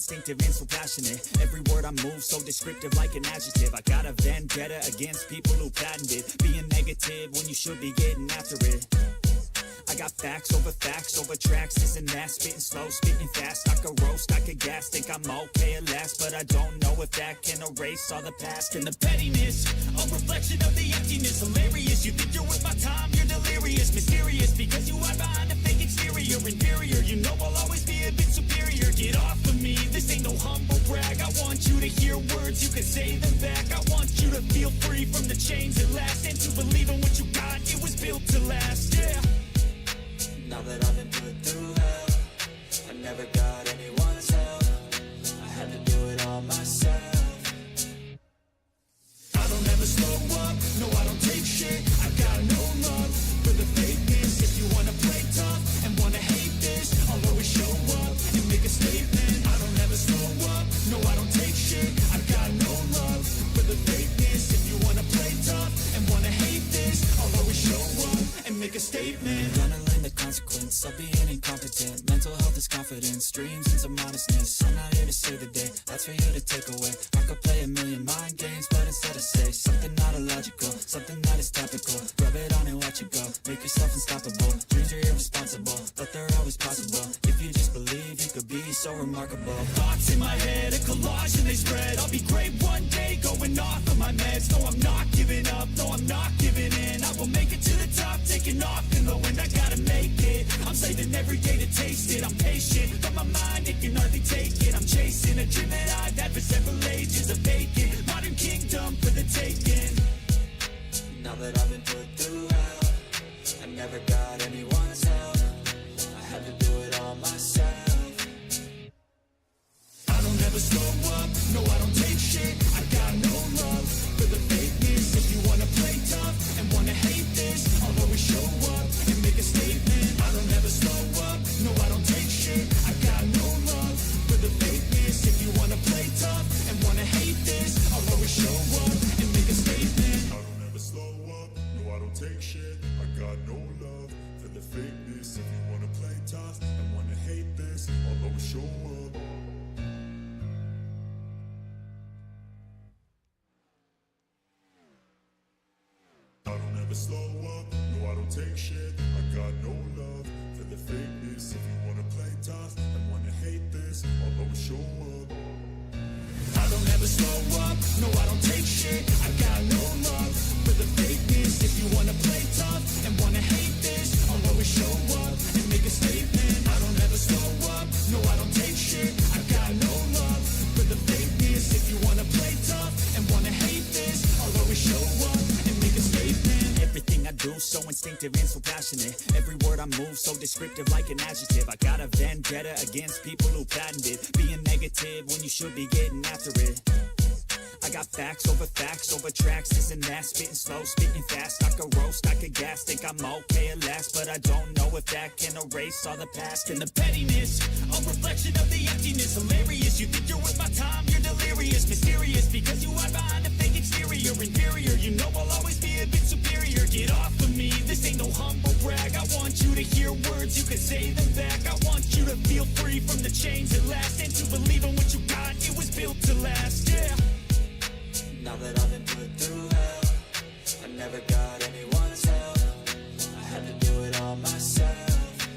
instinctive and so passionate. Every word I move so descriptive like an adjective. I got a vendetta against people who patented being negative when you should be getting after it. I got facts over tracks, this and that, spitting slow, spitting fast. I could roast, I could gas, think I'm okay at last, but I don't know if that can erase all the past. And the pettiness, a reflection of the emptiness. Hilarious, you think you're worth my time, you're delirious. Mysterious, because you hide behind a fake exterior. Inferior, you know I'll always be a bit superior. Get off of me, this ain't no humble brag. I want you to hear words, you can say them back. I want you to feel free from the chains at last, and to believe in what you got, it was built to last, yeah. Now that I've been put through hell, I never got anyone's help. I had to do it all myself. I don't ever slow up, no I don't take shit. I got no love for the fakeness. If you wanna play tough and wanna hate this, I'll always show up and make a statement. I don't ever slow up, no I don't take shit. I got no love for the fakeness. If you wanna play tough and wanna hate this, I'll always show up and make a statement. Gonna learn the consequence of being incompetent. Mental health is confidence, dreams and some modestness. I'm not here to save the day, that's for you to take away. I could play a million mind games, but instead I say something not illogical, something that is topical. Rub it on and watch it go, make yourself unstoppable. Dreams are irresponsible, but they're always possible. If you just believe, you could be so remarkable. Thoughts in my head, a collage and they spread. I'll be great one day, going off of my meds. No, I'm not giving up, no, I'm not giving in. I will make it to the top, taking off in the wind. I gotta make it, I'm saving every day to taste it. I'm patient, but my mind, it can hardly take it. I'm chasing a dream that I've had for several ages. A vacant, modern kingdom for the taking. Now that I've been put through hell, I never got anyone's help. I had to do it all myself. I don't ever slow up, no I don't take shit. I got no love for the fakeness. If you wanna play tough and wanna hate this, I'll always show up and make a statement. I don't ever slow up, no I don't take shit. I got no love for the fakeness. If you wanna play tough and wanna hate this, I'll always show up and make a statement. I don't ever slow up, no I don't take shit. I got no love for the fakeness. If you wanna play tough and wanna hate this, I'll always show up. I don't ever slow up, no I don't take shit. I got no love for the fakeness. If you wanna play tough and wanna hate this, I'll always show up. I don't ever slow up, no I don't take shit. I got no love for the fakeness. If you wanna play tough and wanna hate this, I'll always show up and make a statement. I don't ever slow up, no I don't take shit. I got no love for the fakeness. If you wanna play tough and wanna hate this, I'll always show up and make a statement. Everything I do so instinctive and so passionate. Every word I move so descriptive like an adjective. I got a vendetta against people who patented being negative when you should be getting after it. I got facts over tracks, this and that, spitting slow, spitting fast. I could roast, I could gas, think I'm okay at last, but I don't know if that can erase all the past. And the pettiness, a reflection of the emptiness. Hilarious, you think you're worth my time, you're delirious. Mysterious, because you hide behind a fake exterior. Inferior, you know I'll always be a bit superior. Get off of me, this ain't no humble brag. I want you to hear words, you can say them back. I want you to feel free from the chains at last, and to believe in what you got, it was built to last, yeah. Now that I've been put through hell, I never got anyone's help. I had to do it all myself.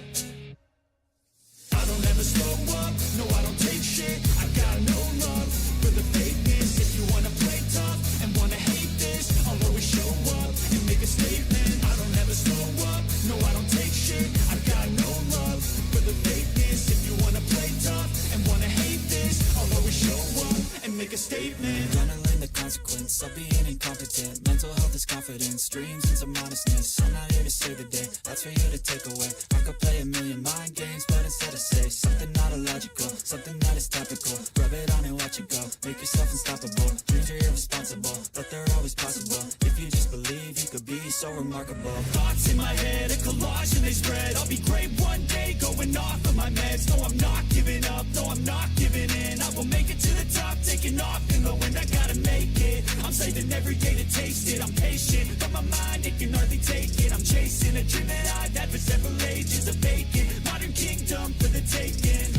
I don't ever slow up, no I don't take shit. I got no love for the fakeness. If you wanna play tough and wanna hate this, I'll always show up and make a statement. I don't ever slow up, no I don't take shit. I got no love for the fakeness. If you wanna play tough and wanna hate this, I'll always show up and make a statement. Gonna learn the consequence of being incompetent. Mental health is confidence, dreams and some modestness. I'm not here to save the day, that's for you to take away. I could play a million mind games, but instead I say something not illogical, something that is topical. Rub it on and watch it go, make yourself unstoppable. Dreams are irresponsible, but they're always possible. If you just believe, you could be so remarkable. Thoughts in my head, a collage and they spread. I'll be great one day, going off of my meds. No, I'm not giving up, no, I'm not giving in. I will make it to the top, taking off in the wind. I gotta make it, I'm saving every day to taste it. I'm patient, but my mind, it can hardly take it. I'm chasing a dream that I've had for several ages. A vacant, modern kingdom for the taking.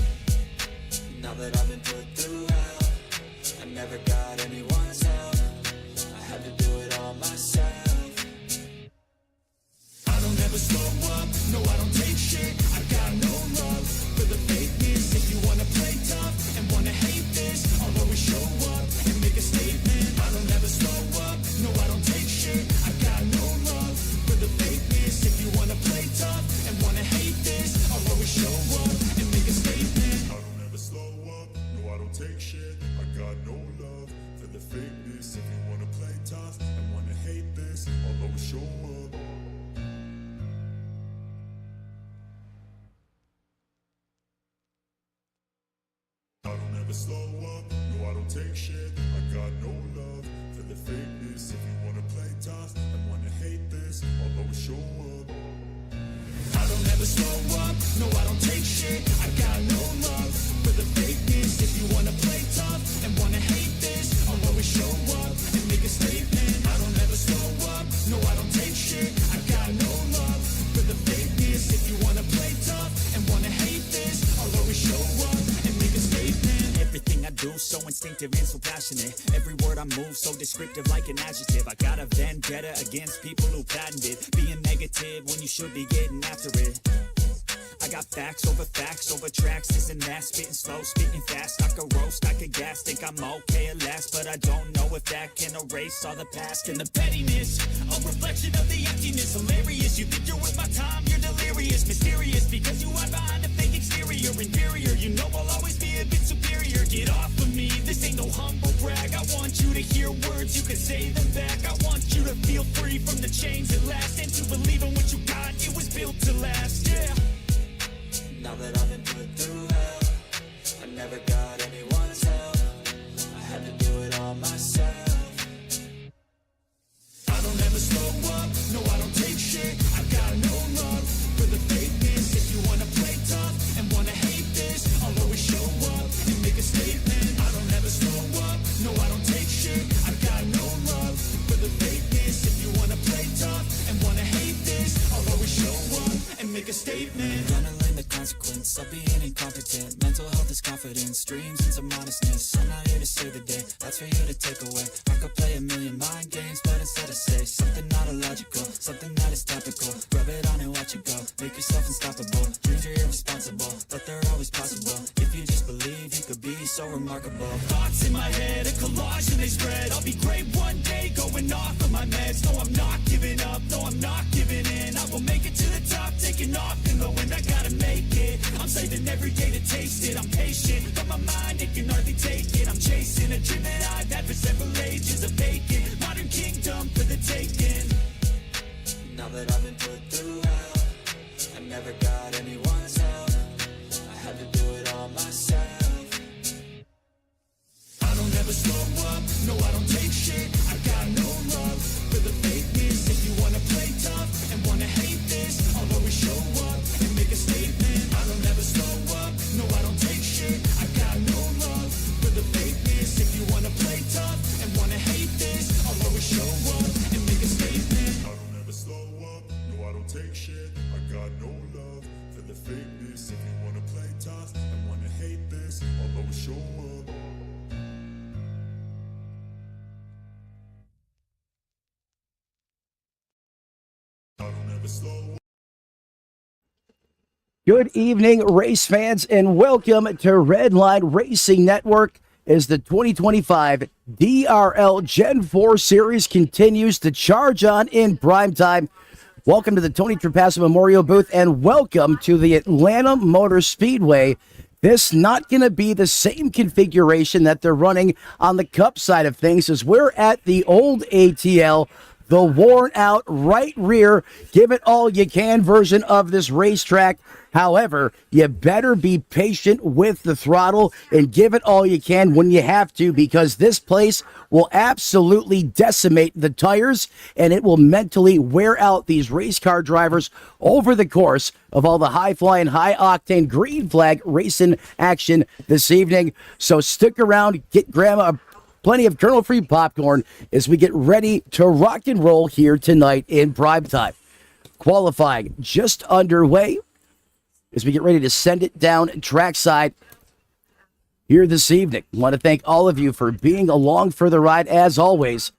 Now that I've been put never got anyone's help. I had to do it all myself. I don't ever slow up, no I don't take shit. I got no love for the fakeness. If you wanna play tough and wanna hate this, I'll always show up and make a statement. I don't ever slow up, no I don't take shit. I got no love for the fakeness. If you wanna play tough and wanna hate this, I'll always show up and make a statement. I don't ever slow up, no I don't take shit. I got no love for the fakeness. If you wanna play tough and wanna hate this, I'll always show up. I don't ever slow up, no I don't take shit. I got no love for the fakeness. If you wanna play tough and wanna hate this, I'll always show up. I don't ever slow up, no I don't take shit. I got no love for the fakeness. If you wanna play tough and wanna hate this, I'll always show up and make a statement. I don't ever slow up, no I don't take shit. I got no love for the fakeness. If you wanna play tough and wanna hate this, I'll always show up and make a statement. Everything I do so instinctive and so passionate. Every word I move so descriptive like an adjective. I got a vendetta against people who patented being negative when you should be getting after it. I got facts over tracks, this and that. Spitting slow, spitting fast. I could roast, I could gas. Think I'm okay at last, but I don't know if that can erase all the past. And the pettiness, a reflection of the emptiness. Hilarious, you think you're worth my time, you're delirious. Mysterious, because you hide behind a fake exterior. Inferior, you know I'll always be a bit superior. Get off of me, this ain't no humble brag. I want you to hear words, you can say them back. I want you to feel free from the chains that last, and to believe in what you got, it was built to last, yeah. Now that I've been put through hell, I never got anyone's help. I had to do it all myself. I don't ever slow up, no I don't take shit. I got no love for the fakeness. If you wanna play tough and wanna hate this, I'll always show up and make a statement. I don't ever slow up, no I don't take shit. I got no love for the fakeness. If you wanna play tough and wanna hate this, I'll always show up and make a statement. Gonna learn the consequence of being incompetent. Mental health is confidence, dreams and some honestness. I'm not here to save the day, that's for you to take away. I could play a million mind games, but instead I say something not illogical, something that is topical. Rub it on and watch it go, make yourself unstoppable. Dreams are irresponsible, but they're always possible. If you just believe, you could be so remarkable. Thoughts in my head, a collage and they spread. I'll be great one day, going off of my meds. No, I'm not giving up, no, I'm not giving in. I will make it to the top, taking off in the wind. I gotta make it, I'm saving every day to taste it. I'm patient, but my mind, it can hardly take it. I'm chasing a dream that I've had for several ages. A vacant, modern kingdom for the taking. Now that I've been put through hell, I never got anyone's help. I had to do it all myself. I don't ever slow up, no I don't take shit. I got no love for the fakeness. If you wanna play tough and wanna hate this, I'll always show up and make a statement. I don't ever slow up, no I don't take shit. I got no love for the fakeness. If you wanna play tough and wanna hate this, I'll always show up and make a statement. I don't ever slow up, no I don't take shit. I got no love for the fakeness. If you wanna play tough and wanna hate this, I'll always show up. I don't ever slow up. Good evening, race fans, and welcome to Redline Racing Network as the 2025 DRL Gen 4 Series continues to charge on in primetime. Welcome to the Tony Trapasso Memorial Booth, and welcome to the Atlanta Motor Speedway. This not going to be the same configuration that they're running on the Cup side of things, as we're at the old ATL, the worn-out right rear, give it all you can version of this racetrack. However, you better be patient with the throttle and give it all you can when you have to, because this place will absolutely decimate the tires and it will mentally wear out these race car drivers over the course of all the high-flying, high-octane green flag racing action this evening. So stick around, get Grandma plenty of kernel-free popcorn as we get ready to rock and roll here tonight in primetime. Qualifying just underway as we get ready to send it down trackside. here this evening. I want to thank all of you for being along for the ride as always.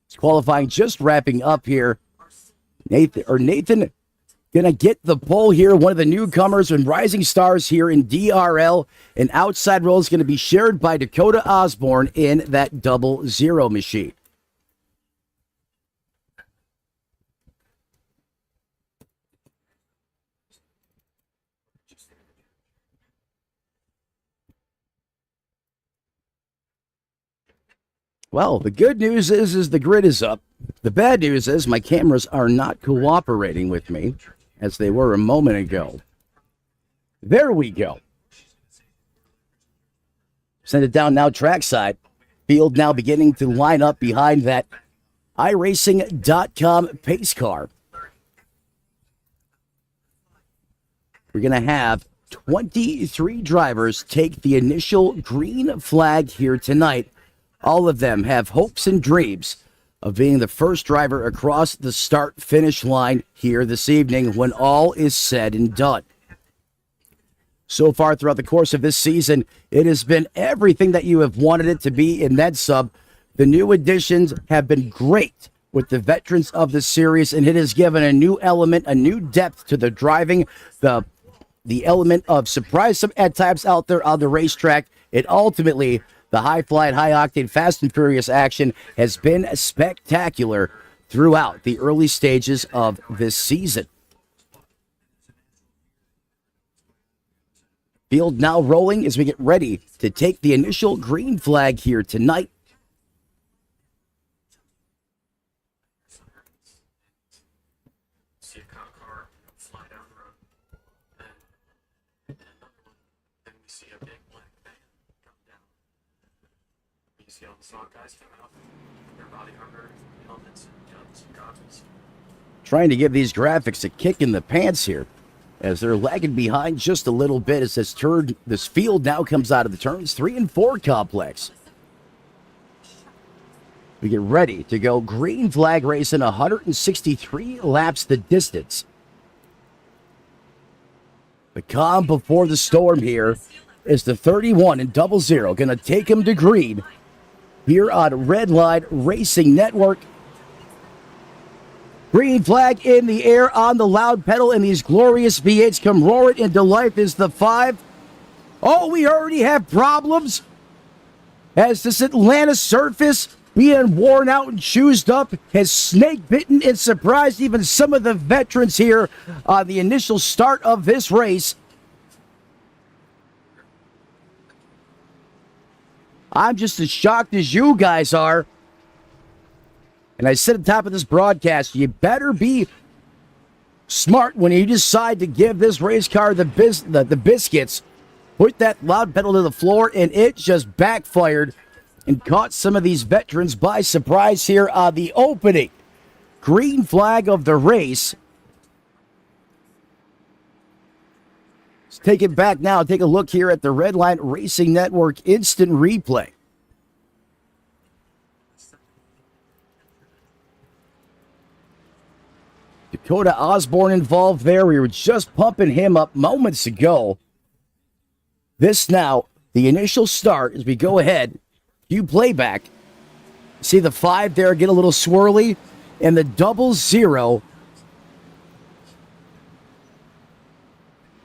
It's qualifying just wrapping up here. Nathan gonna get the pole here. One of the newcomers and rising stars here in DRL. An outside roll is going to be shared by Dakota Osborne in that 00 machine. Well, the good news is the grid is up. The bad news is my cameras are not cooperating with me as they were a moment ago. There we go. Send it down now trackside. Field now beginning to line up behind that iRacing.com pace car. We're going to have 23 drivers take the initial green flag here tonight. All of them have hopes and dreams of being the first driver across the start-finish line here this evening when all is said and done. So far throughout the course of this season, it has been everything that you have wanted it to be in that sub. The new additions have been great with the veterans of the series, and it has given a new element, a new depth to the driving, the element of surprise at times out there on the racetrack. It ultimately, the high-flying, high-octane, fast and furious action has been spectacular throughout the early stages of this season. Field now rolling as we get ready to take the initial green flag here tonight. See a cop car fly down the road, and another one, then we see a big black van come down. You see all the SWAT guys come out, their body armor, helmets, guns, and goggles. Trying to give these graphics a kick in the pants here as they're lagging behind just a little bit as this field now comes out of the turns 3 and 4 complex. We get ready to go green flag racing, 163 laps the distance. The calm before the storm here is the 31 and 00. Going to take him to green here on Redline Racing Network. Green flag in the air on the loud pedal, and these glorious V8s come roaring into life is the 5. Oh, we already have problems as this Atlanta surface being worn out and choosed up has snake bitten and surprised even some of the veterans here on the initial start of this race. I'm just as shocked as you guys are. And I said at the top of this broadcast, you better be smart when you decide to give this race car the biscuits. Put that loud pedal to the floor, and it just backfired and caught some of these veterans by surprise here on the opening green flag of the race. Let's take it back now. Take a look here at the Redline Racing Network instant replay. Dakota Osborne involved there. We were just pumping him up moments ago. This now, the initial start as we go ahead. You playback. See the 5 there get a little swirly. And the 00.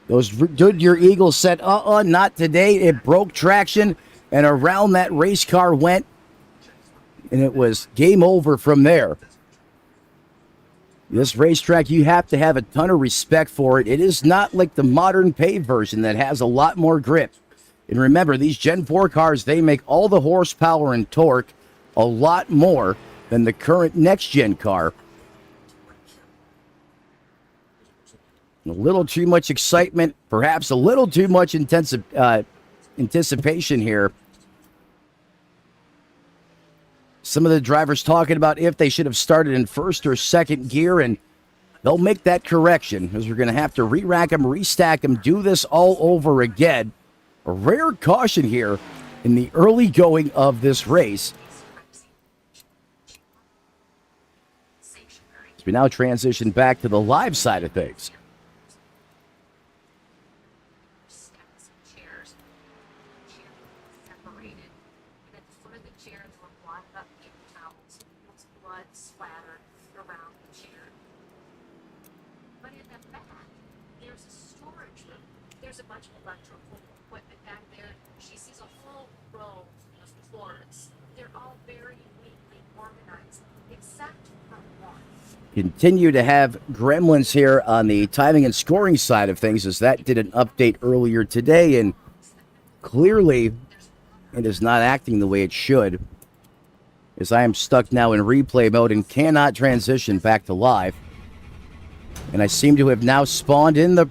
Those Goodyear Eagles said, not today. It broke traction. And around that race car went. And it was game over from there. This racetrack, you have to have a ton of respect for it. It is not like the modern paved version that has a lot more grip. And remember, these Gen 4 cars, they make all the horsepower and torque a lot more than the current next-gen car. A little too much excitement, perhaps a little too much anticipation here. Some of the drivers talking about if they should have started in first or second gear, and they'll make that correction as we're going to have to re-rack them, restack them, do this all over again. A rare caution here in the early going of this race. As we now transition back to the live side of things. separated. And at the foot of the chair, there were wadded up paper towels. There was blood splattered around the chair. But in the back, there's a storage room. There's a bunch of electrical equipment back there. She sees a whole row of drawers. They're all very neatly organized, except for one. Continue to have gremlins here on the timing and scoring side of things, as that did an update earlier today, and clearly it is not acting the way it should, as I am stuck now in replay mode and cannot transition back to live. And I seem to have now spawned in the...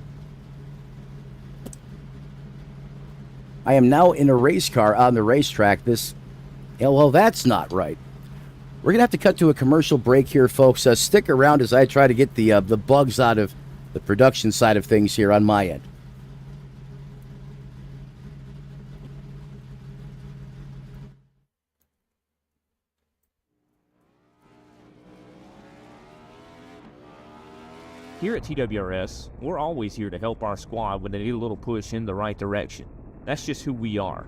I am now in a race car on the racetrack. This... well, that's not right. We're going to have to cut to a commercial break here, folks. Stick around as I try to get the bugs out of the production side of things here on my end. Here at TWRS, we're always here to help our squad when they need a little push in the right direction. That's just who we are.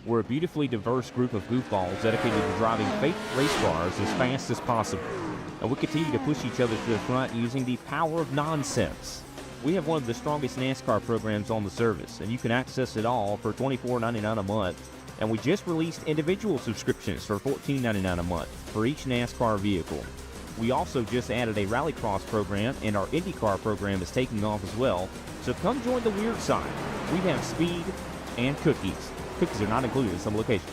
We're a beautifully diverse group of goofballs dedicated to driving fake race cars as fast as possible. And we continue to push each other to the front using the power of nonsense. We have one of the strongest NASCAR programs on the service, and you can access it all for $24.99 a month. And we just released individual subscriptions for $14.99 a month for each NASCAR vehicle. We also just added a Rallycross program, and our IndyCar program is taking off as well. So come join the weird side. We have speed and cookies. Cookies are not included in some locations.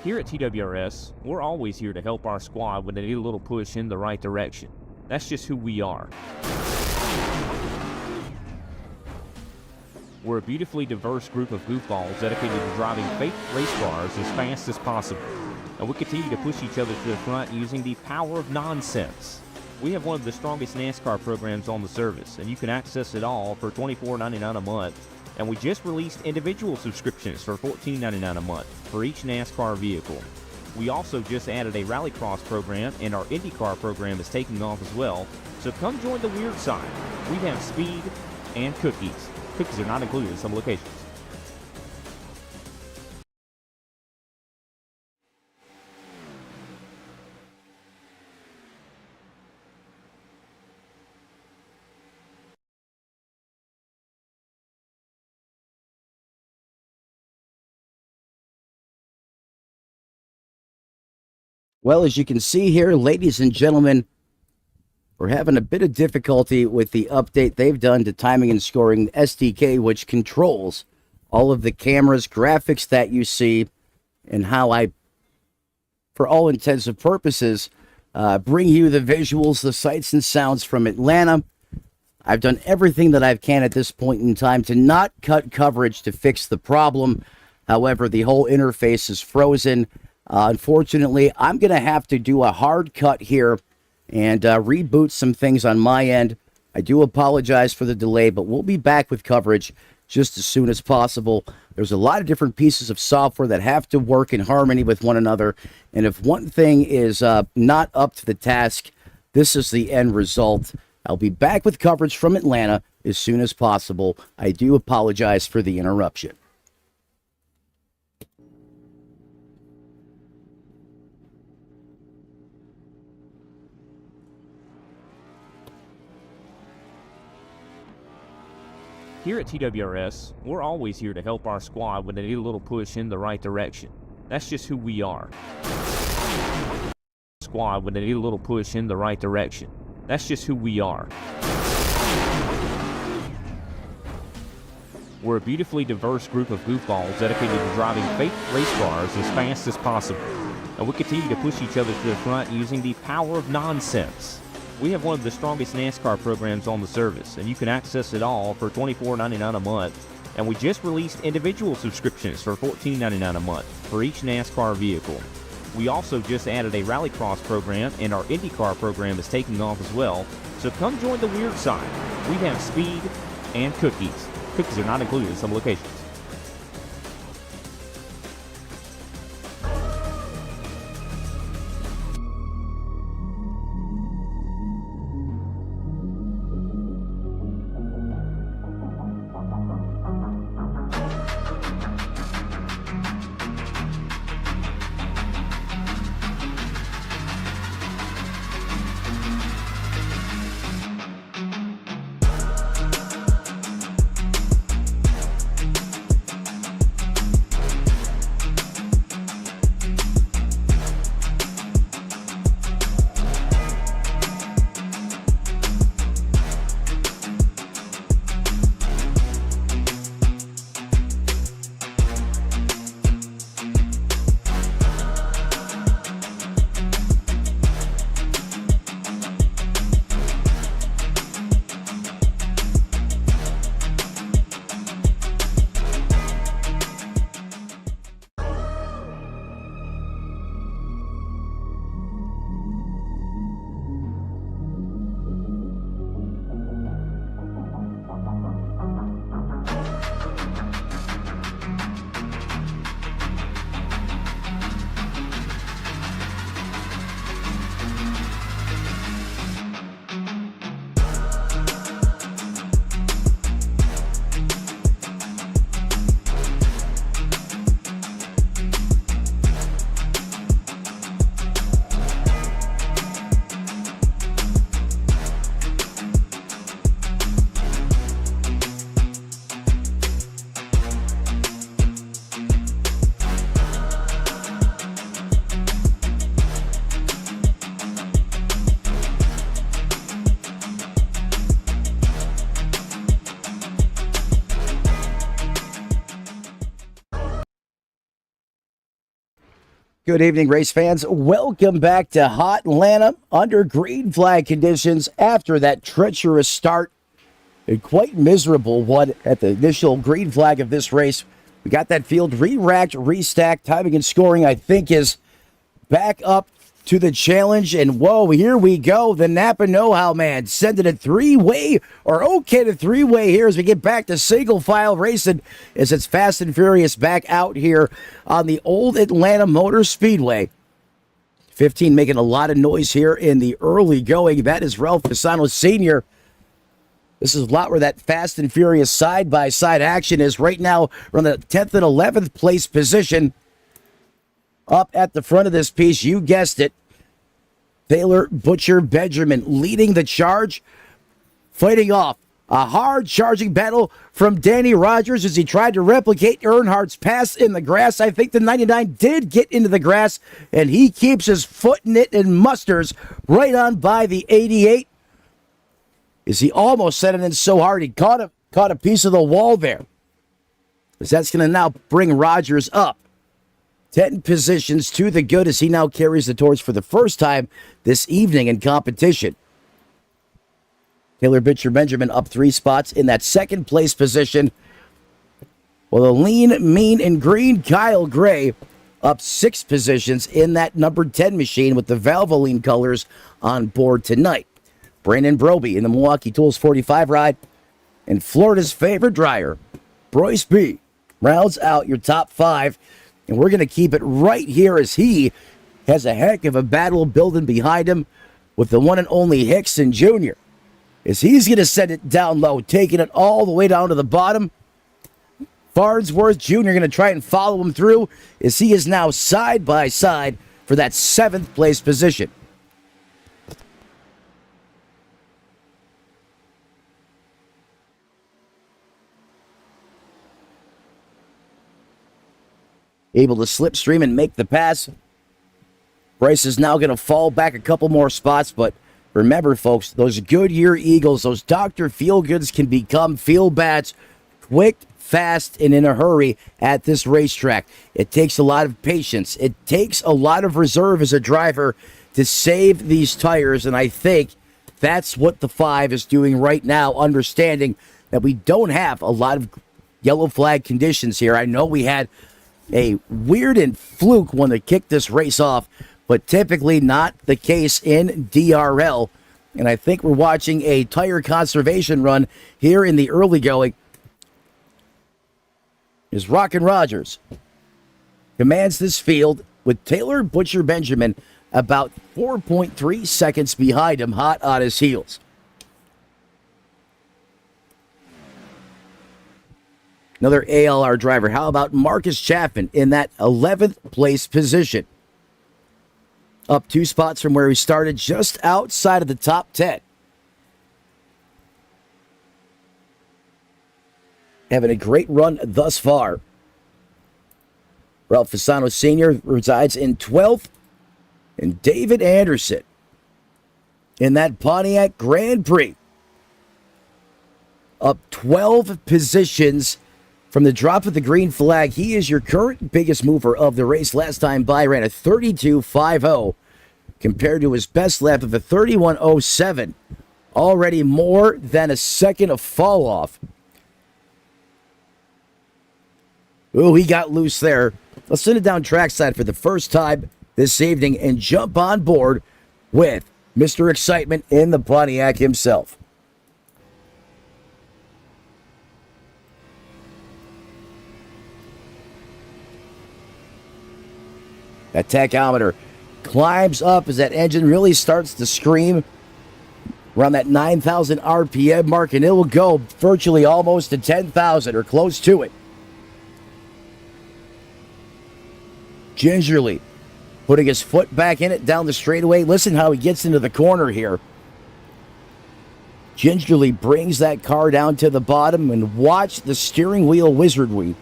Here at TWRS, we're always here to help our squad when they need a little push in the right direction. That's just who we are. We're a beautifully diverse group of goofballs dedicated to driving fake race cars as fast as possible. And we continue to push each other to the front using the power of nonsense. We have one of the strongest NASCAR programs on the service, and you can access it all for $24.99 a month. And we just released individual subscriptions for $14.99 a month for each NASCAR vehicle. We also just added a Rallycross program, and our IndyCar program is taking off as well. So come join the weird side. We have speed and cookies. Cookies are not included in some locations. Well, as you can see here, ladies and gentlemen, we're having a bit of difficulty with the update they've done to timing and scoring SDK, which controls all of the cameras, graphics that you see, and how I, for all intents and purposes, bring you the visuals, the sights and sounds from Atlanta. I've done everything that I can at this point in time to not cut coverage to fix the problem. However, the whole interface is frozen. Unfortunately, I'm going to have to do a hard cut here and reboot some things on my end. I do apologize for the delay, but we'll be back with coverage just as soon as possible. There's a lot of different pieces of software that have to work in harmony with one another, and if one thing is not up to the task, this is the end result. I'll be back with coverage from Atlanta as soon as possible. I do apologize for the interruption. Here at TWRS, we're always here to help our squad when they need a little push in the right direction. That's just who we are. Squad when they need a little push in the right direction. That's just who we are. We're a beautifully diverse group of goofballs dedicated to driving fake race cars as fast as possible. And we continue to push each other to the front using the power of nonsense. We have one of the strongest NASCAR programs on the service, and you can access it all for $24.99 a month. And we just released individual subscriptions for $14.99 a month for each NASCAR vehicle. We also just added a Rallycross program, and our IndyCar program is taking off as well. So come join the weird side. We have speed and cookies. Cookies are not included in some locations. Good evening, race fans. Welcome back to Hot-Lanta under green flag conditions after that treacherous start. A quite miserable one at the initial green flag of this race. We got that field re-racked, restacked. Timing and scoring, I think, is back up to the challenge. And whoa, here we go. The Napa Know-How Man sending it three-way, or okay to three-way here as we get back to single file racing as it's Fast and Furious back out here on the old Atlanta Motor Speedway. 15 making a lot of noise here in the early going. That is Ralph Pisano Sr. This is a lot where that Fast and Furious side-by-side action is. Right now, we're on the 10th and 11th place position. Up at the front of this piece, you guessed it, Taylor Butcher Benjamin leading the charge, fighting off a hard charging battle from Danny Rogers as he tried to replicate Earnhardt's pass in the grass. I think the 99 did get into the grass, and he keeps his foot in it and musters right on by the 88. As he almost set it in so hard, he caught a piece of the wall there. As that's going to now bring Rogers up 10 positions to the good as he now carries the torch for the first time this evening in competition. Taylor Butcher Benjamin up 3 spots in that second place position. Well, the lean, mean, and green Kyle Gray up 6 positions in that number 10 machine with the Valvoline colors on board tonight. Brandon Broby in the Milwaukee Tools 45 ride. And Florida's favorite dryer, Bryce B, rounds out your top 5. And we're going to keep it right here as he has a heck of a battle building behind him with the one and only Hickson Jr. As he's going to send it down low, taking it all the way down to the bottom. Farnsworth Jr. going to try and follow him through as he is now side by side for that 7th place position. Able to slipstream and make the pass. Bryce is now going to fall back a couple more spots, but remember, folks, those Goodyear Eagles, those Dr. Feelgoods can become Feel-Bads quick, fast, and in a hurry at this racetrack. It takes a lot of patience. It takes a lot of reserve as a driver to save these tires, and I think that's what the 5 is doing right now, understanding that we don't have a lot of yellow flag conditions here. I know we had a weird and fluke one that kicked this race off, but typically not the case in DRL. And I think we're watching a tire conservation run here in the early going. Is Rockin' Rogers commands this field with Taylor Butcher Benjamin about 4.3 seconds behind him, hot on his heels. Another ALR driver. How about Marcus Chapman in that 11th place position? Up 2 spots from where he started, just outside of the top 10. Having a great run thus far. Ralph Fasano Sr. resides in 12th. And David Anderson in that Pontiac Grand Prix. Up 12 positions from the drop of the green flag. He is your current biggest mover of the race. Last time by ran a 32.50 compared to his best lap of a 31.07. Already more than a second of fall off. Oh, he got loose there. Let's send it down trackside for the first time this evening and jump on board with Mr. Excitement in the Pontiac himself. That tachometer climbs up as that engine really starts to scream around that 9,000 RPM mark, and it will go virtually almost to 10,000 or close to it. Gingerly putting his foot back in it down the straightaway. Listen how he gets into the corner here. Gingerly brings that car down to the bottom, and watch the steering wheel wizardry.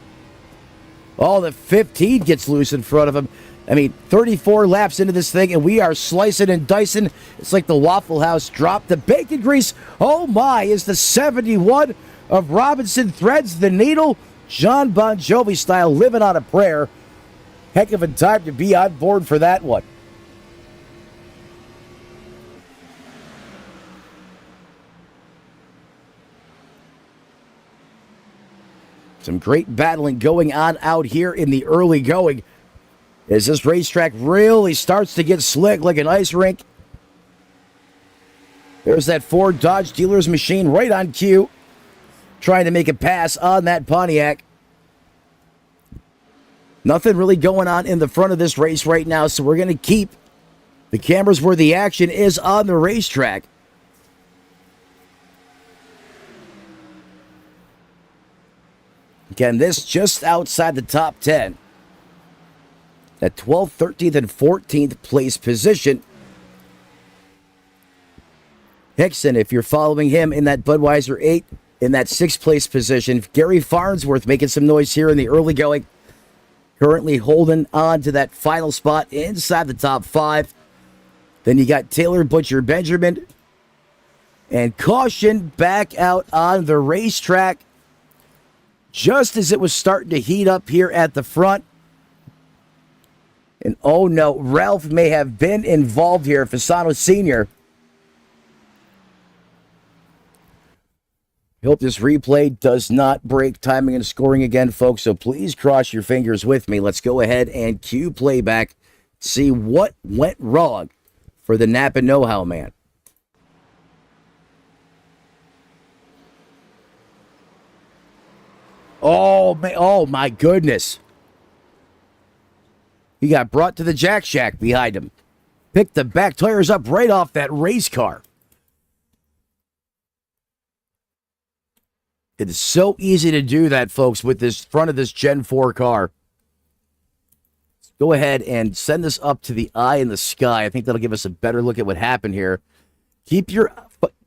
Oh, the 15 gets loose in front of him. I mean, 34 laps into this thing, and we are slicing and dicing. It's like the Waffle House drop. The bacon grease, oh my, is the 71 of Robinson threads the needle. John Bon Jovi style, living on a prayer. Heck of a time to be on board for that one. Some great battling going on out here in the early going as this racetrack really starts to get slick like an ice rink. There's that Ford Dodge dealer's machine right on cue, trying to make a pass on that Pontiac. Nothing really going on in the front of this race right now, so we're going to keep the cameras where the action is on the racetrack. Again, this just outside the top 10. At 12th, 13th, and 14th place position. Hickson, if you're following him in that Budweiser 8, in that 6th place position. Gary Farnsworth making some noise here in the early going. Currently holding on to that final spot inside the top 5. Then you got Taylor Butcher Benjamin. And caution back out on the racetrack. Just as it was starting to heat up here at the front. And oh no, Ralph may have been involved here. Fasano Sr. Hope this replay does not break timing and scoring again, folks. So please cross your fingers with me. Let's go ahead and cue playback. See what went wrong for the Napa Know-How man. Oh my goodness. He got brought to the Jack Shack behind him. Picked the back tires up right off that race car. It is so easy to do that, folks, with this front of this Gen 4 car. Let's go ahead and send this up to the eye in the sky. I think that'll give us a better look at what happened here. Keep your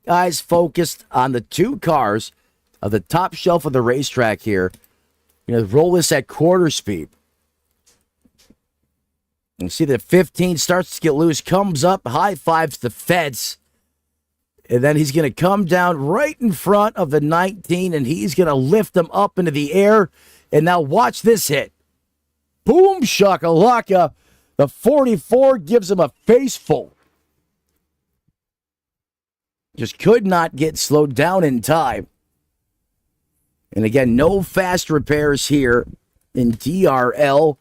eyes focused on the two cars of the top shelf of the racetrack here. You know, roll this at quarter speed. You see the 15 starts to get loose, comes up, high fives the fence. And then he's going to come down right in front of the 19, and he's going to lift them up into the air. And now watch this hit. Boom shakalaka. The 44 gives him a face full. Just could not get slowed down in time. And again, no fast repairs here in DRL.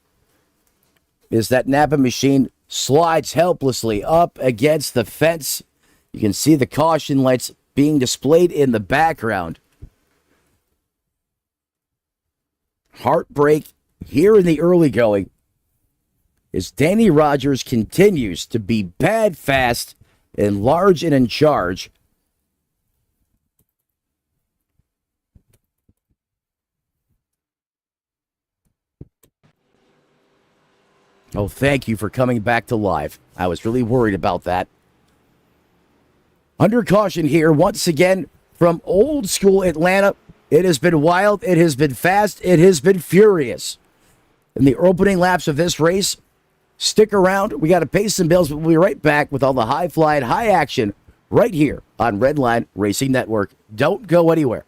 As that Napa machine slides helplessly up against the fence. You can see the caution lights being displayed in the background. Heartbreak here in the early going as Danny Rogers continues to be bad fast and large and in charge. Oh, thank you for coming back to live. I was really worried about that. Under caution here, once again, from old school Atlanta. It has been wild. It has been fast. It has been furious. In the opening laps of this race, stick around. We got to pay some bills, but we'll be right back with all the high flying, high action right here on Redline Racing Network. Don't go anywhere.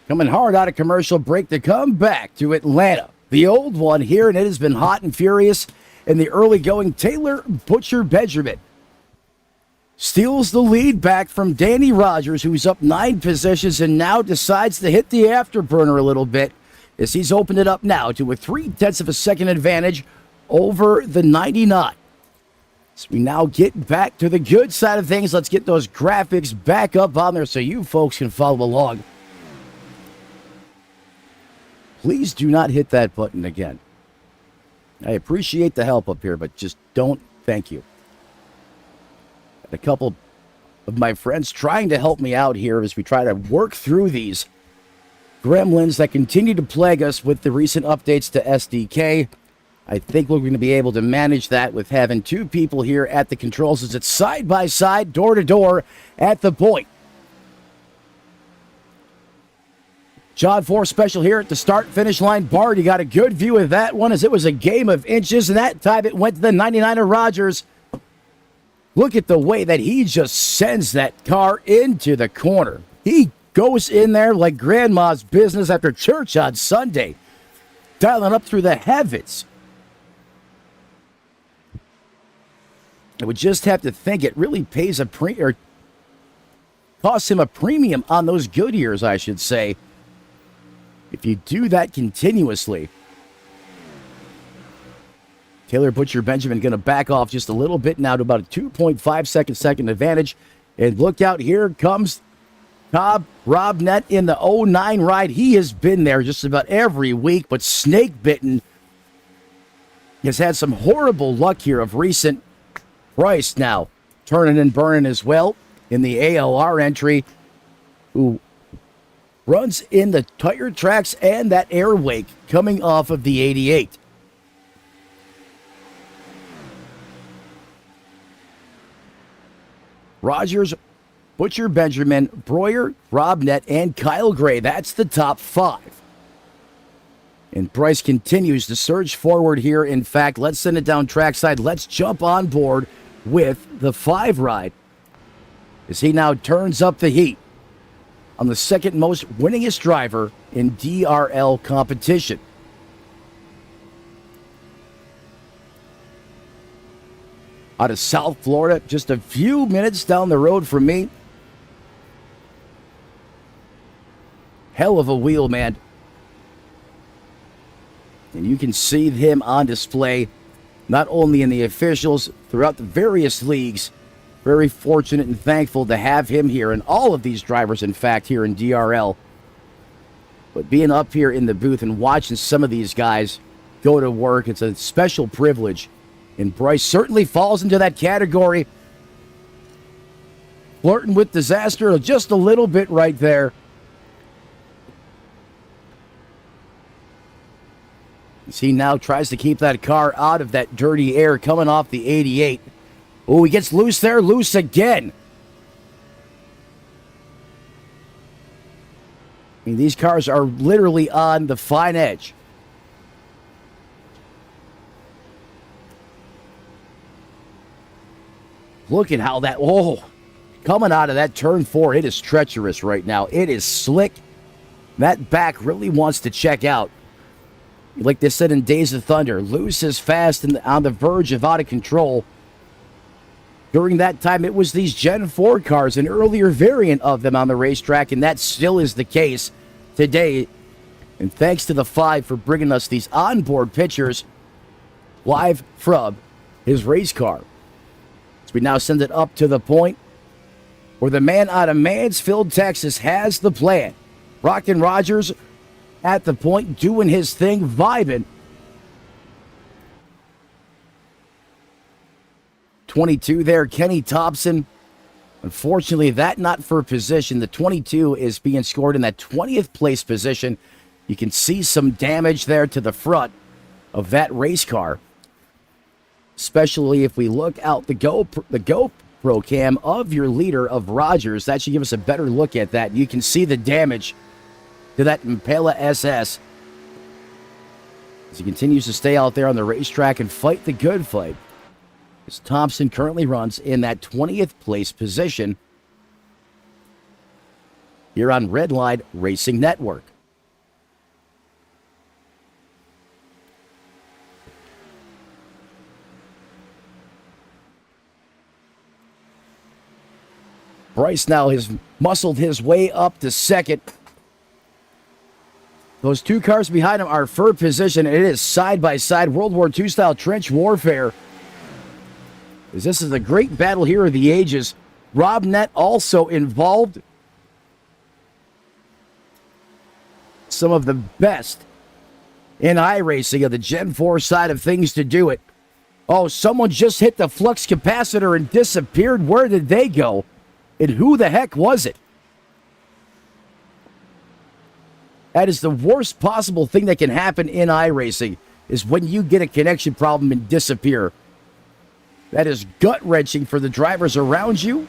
Coming hard out of commercial break to come back to Atlanta. The old one here, and it has been hot and furious in the early going. Taylor Butcher Benjamin steals the lead back from Danny Rogers, who's up 9 positions and now decides to hit the afterburner a little bit as he's opened it up now to a 0.3 of a second advantage over the 99. So we now get back to the good side of things. Let's get those graphics back up on there so you folks can follow along. Please do not hit that button again. I appreciate the help up here, but just don't. Thank you. A couple of my friends trying to help me out here as we try to work through these gremlins that continue to plague us with the recent updates to SDK. I think we're going to be able to manage that with having 2 people here at the controls as it's side by side, door to door at the point. John 4 special here at the start-finish line. Bard, you got a good view of that one as it was a game of inches, and that time it went to the 99er Rogers. Look at the way that he just sends that car into the corner. He goes in there like grandma's business after church on Sunday, dialing up through the heavens. I would just have to think it really pays a or costs him a premium on those Goodyears, I should say, if you do that continuously. Taylor Butcher Benjamin going to back off just a little bit now to about a 2.5 second advantage. And look out, here comes Cobb Robnett in the 09 ride. He has been there just about every week, but snake bitten. Has had some horrible luck here of recent. Price now turning and burning as well in the ALR entry, who runs in the tire tracks and that air wake coming off of the 88. Rogers, Butcher Benjamin, Breuer, Robnett, and Kyle Gray. That's the top 5. And Bryce continues to surge forward here. In fact, let's send it down trackside. Let's jump on board with the 5 ride as he now turns up the heat on the second most winningest driver in DRL competition. Out of South Florida, just a few minutes down the road from me. Hell of a wheel, man. And you can see him on display, not only in the officials, throughout the various leagues. Very fortunate and thankful to have him here, and all of these drivers, in fact, here in DRL. But being up here in the booth and watching some of these guys go to work, it's a special privilege. And Bryce certainly falls into that category. Flirting with disaster just a little bit right there. As he now tries to keep that car out of that dirty air coming off the 88. Oh, he gets loose there, loose again. I mean, these cars are literally on the fine edge. Look at how that, coming out of that turn 4, it is treacherous right now. It is slick. That back really wants to check out. Like they said in Days of Thunder, loose is fast and on the verge of out of control. During that time, it was these Gen 4 cars, an earlier variant of them on the racetrack, and that still is the case today. And thanks to the 5 for bringing us these onboard pictures live from his race car. So we now send it up to the point where the man out of Mansfield, Texas has the plan. Brockton Rogers at the point doing his thing, vibing. 22 there, Kenny Thompson. Unfortunately, that not for position. The 22 is being scored in that 20th place position. You can see some damage there to the front of that race car. Especially if we look out the GoPro cam of your leader of Rogers. That should give us a better look at that. You can see the damage to that Impala SS as he continues to stay out there on the racetrack and fight the good fight. As Thompson currently runs in that 20th place position. here on Redline Racing Network. Bryce now has muscled his way up to second. Those two cars behind him are third position. It is side-by-side World War II style trench warfare. This is a great battle here of the ages. Rob Nett also involved. Some of the best in iRacing of the Gen 4 side of things to do it. Oh, someone just hit the flux capacitor and disappeared. Where did they go? And who the heck was it? That is the worst possible thing that can happen in iRacing, is when you get a connection problem and disappear. That is gut-wrenching for the drivers around you.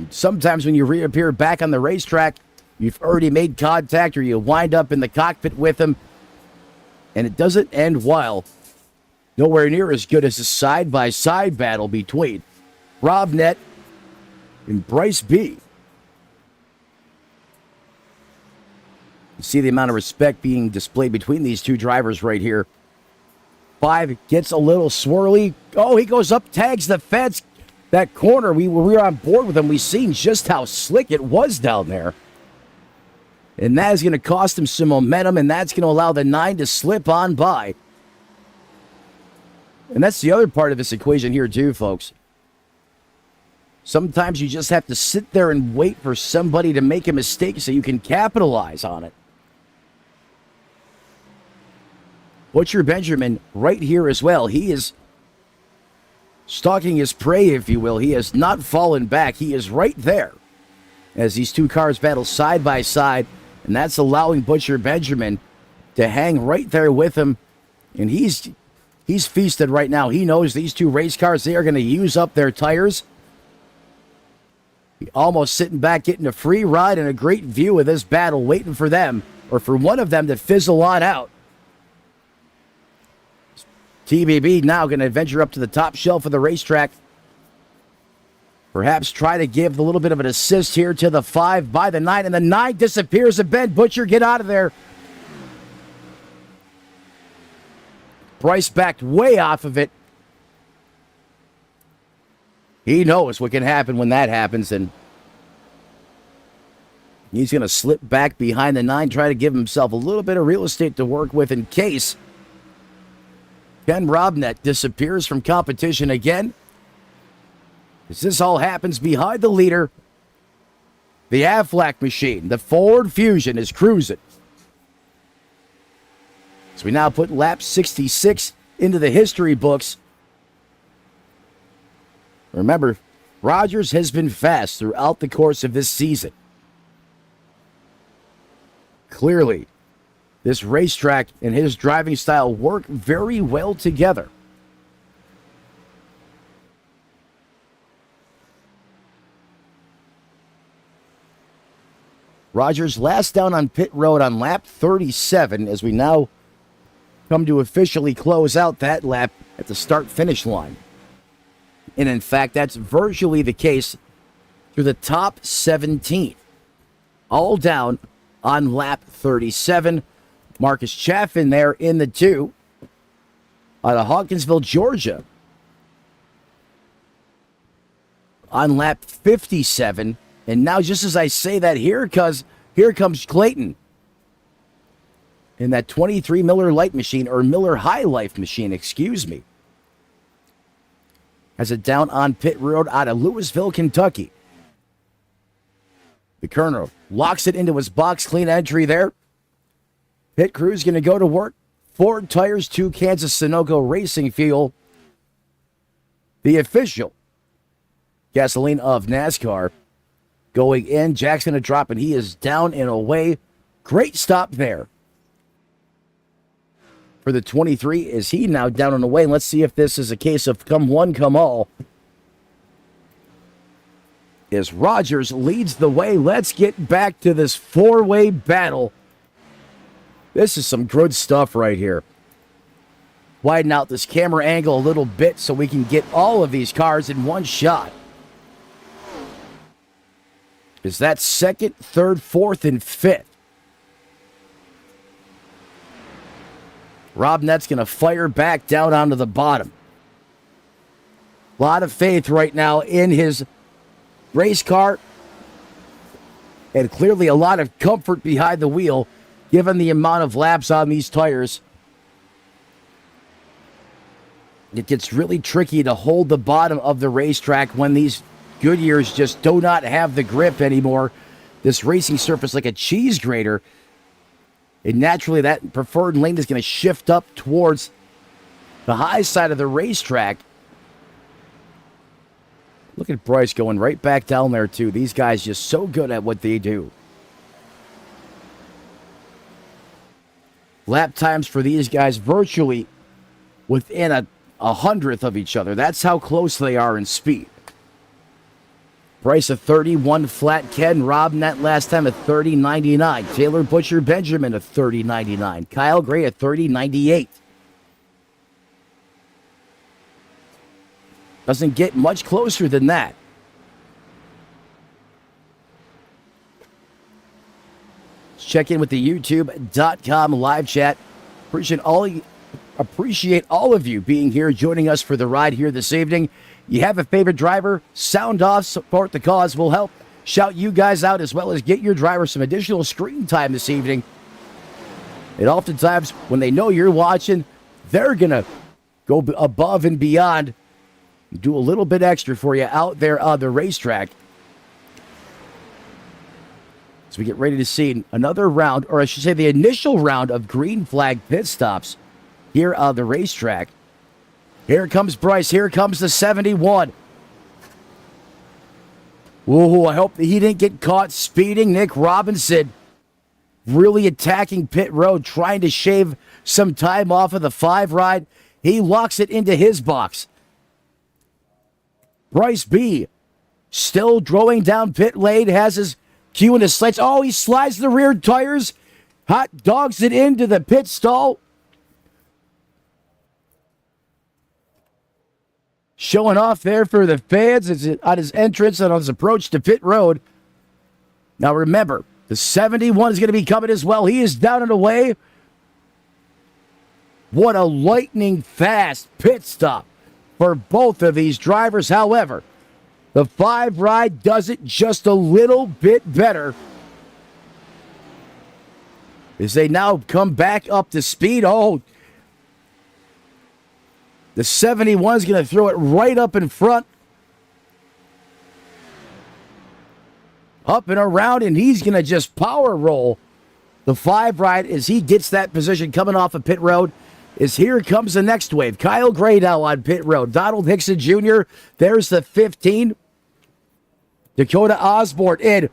Sometimes when you reappear back on the racetrack, you've already made contact or you wind up in the cockpit with them, and it doesn't end well. Nowhere near as good as a side-by-side battle between Rob Nett and Bryce B. You see the amount of respect being displayed between these two drivers right here. 5 gets a little swirly. Oh, he goes up, tags the fence. That corner, we were on board with him. We seen just how slick it was down there. And that is going to cost him some momentum, and that's going to allow the 9 to slip on by. And that's the other part of this equation here too, folks. Sometimes you just have to sit there and wait for somebody to make a mistake so you can capitalize on it. Butcher Benjamin right here as well. He is stalking his prey, if you will. He has not fallen back. He is right there as these two cars battle side by side, and that's allowing Butcher Benjamin to hang right there with him. And he's feasted right now. He knows these two race cars, they are going to use up their tires. Almost sitting back, getting a free ride and a great view of this battle, waiting for them, or for one of them to fizzle on out. TBB now going to venture up to the top shelf of the racetrack. Perhaps try to give a little bit of an assist here to the 5 by the 9, and the 9 disappears. And Ben Butcher, get out of there. Bryce backed way off of it. He knows what can happen when that happens, and he's going to slip back behind the 9, try to give himself a little bit of real estate to work with in case Ken Robnett disappears from competition again. As this all happens behind the leader, the Aflac machine, the Ford Fusion, is cruising. So we now put lap 66 into the history books. Remember, Rogers has been fast throughout the course of this season. Clearly, this racetrack and his driving style work very well together. Rogers last down on pit road on lap 37 as we now come to officially close out that lap at the start-finish line. And in fact, that's virtually the case through the top 17. All down on lap 37. Marcus Chaffin there in the 2 out of Hawkinsville, Georgia. On lap 57. And now, just as I say that, here comes Clayton in that 23 Miller Light machine, or Miller High Life machine, excuse me. Has it down on pit road out of Louisville, Kentucky. The Colonel locks it into his box, clean entry there. Pit crew's going to go to work. Ford tires, 2 Kansas Sunoco Racing fuel. The official gasoline of NASCAR going in. Jackson a drop, and he is down and away. Great stop there for the 23. Is he now down and away? And let's see if this is a case of come one, come all. As Rogers leads the way, let's get back to this 4-way battle. This is some good stuff right here. Widen out this camera angle a little bit so we can get all of these cars in one shot. Is that second, third, fourth, and fifth? Rob Nett's going to fire back down onto the bottom. A lot of faith right now in his race car, and clearly a lot of comfort behind the wheel, given the amount of laps on these tires. It gets really tricky to hold the bottom of the racetrack when these Goodyears just do not have the grip anymore. This racing surface like a cheese grater. And naturally that preferred lane is going to shift up towards the high side of the racetrack. Look at Bryce going right back down there too. These guys just so good at what they do. Lap times for these guys virtually within a hundredth of each other. That's how close they are in speed. Bryce a 31 flat. Ken Rob Nett last time a 30.99. Taylor Butcher Benjamin a 30.99. Kyle Gray a 30.98. Doesn't get much closer than that. Let's check in with the YouTube.com live chat. Appreciate all of you being here, joining us for the ride here this evening. You have a favorite driver, sound off, support the cause. We'll help shout you guys out as well as get your driver some additional screen time this evening. And oftentimes, when they know you're watching, they're going to go above and beyond, do a little bit extra for you out there on the racetrack. As we get ready to see another round, or I should say the initial round of green flag pit stops here on the racetrack. Here comes Bryce. Here comes the 71. Whoa, I hope that he didn't get caught speeding. Nick Robinson really attacking pit road, trying to shave some time off of the 5 ride. He locks it into his box. Bryce B still drawing down pit lane, has his cue in his sights. Oh, he slides the rear tires, hot dogs it into the pit stall. Showing off there for the fans on his entrance and on his approach to pit road. Now remember, the 71 is going to be coming as well. He is down and away. What a lightning fast pit stop for both of these drivers. However, the 5 ride does it just a little bit better as they now come back up to speed. Oh, the 71 is going to throw it right up in front. Up and around, and he's going to just power roll the 5 ride as he gets that position coming off of pit road. As here comes the next wave. Kyle Gray now on pit road. Donald Hickson Jr. There's the 15. Dakota Osborne in.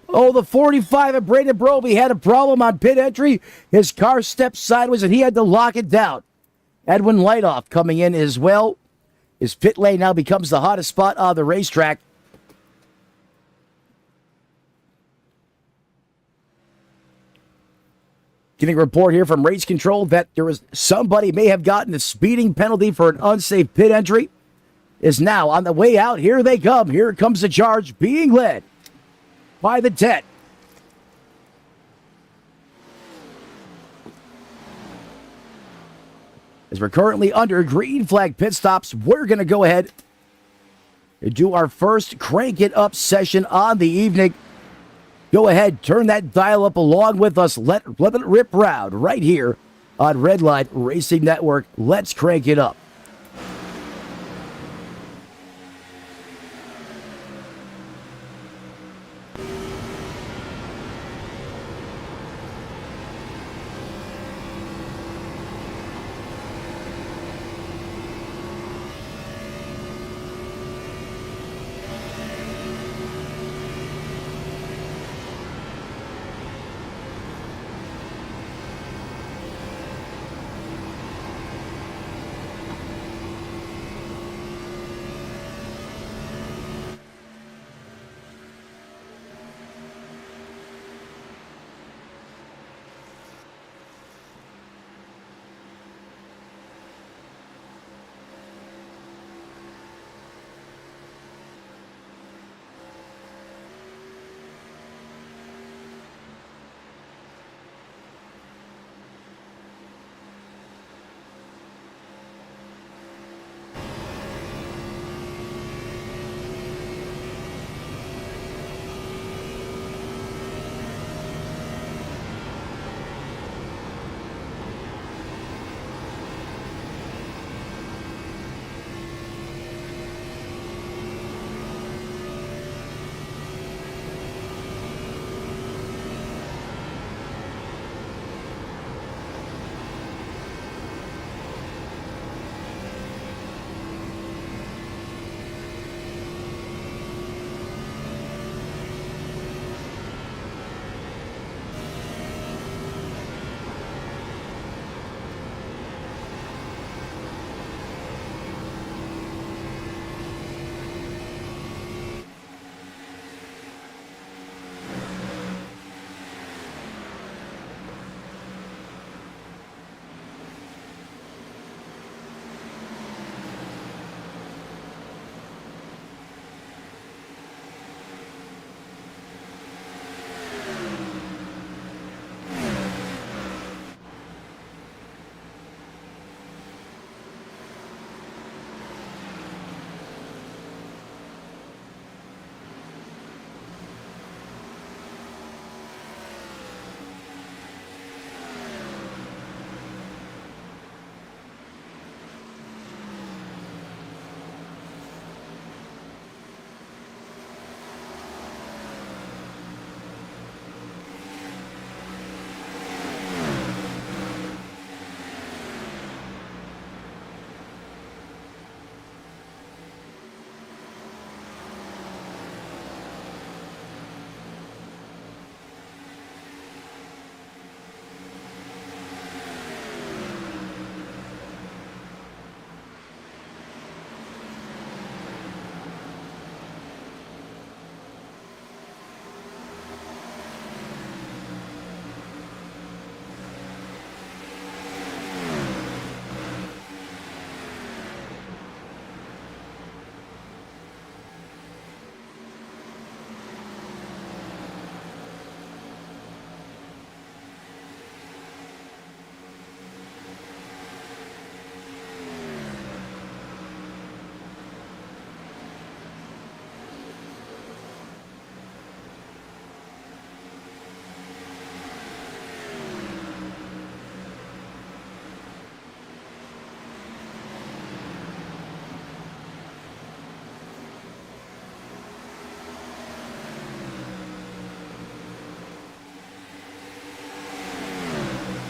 Oh, the 45 of Braden Broby had a problem on pit entry. His car stepped sideways, and he had to lock it down. Edwin Lightoff coming in as well. His pit lane now becomes the hottest spot on the racetrack. Getting a report here from race control that there was somebody may have gotten a speeding penalty for an unsafe pit entry. Is now on the way out. Here they come. Here comes the charge being led by the 10. As we're currently under green flag pit stops, we're going to go ahead and do our first crank it up session on the evening. Go ahead, turn that dial up along with us. Let it rip round right here on Redline Racing Network. Let's crank it up.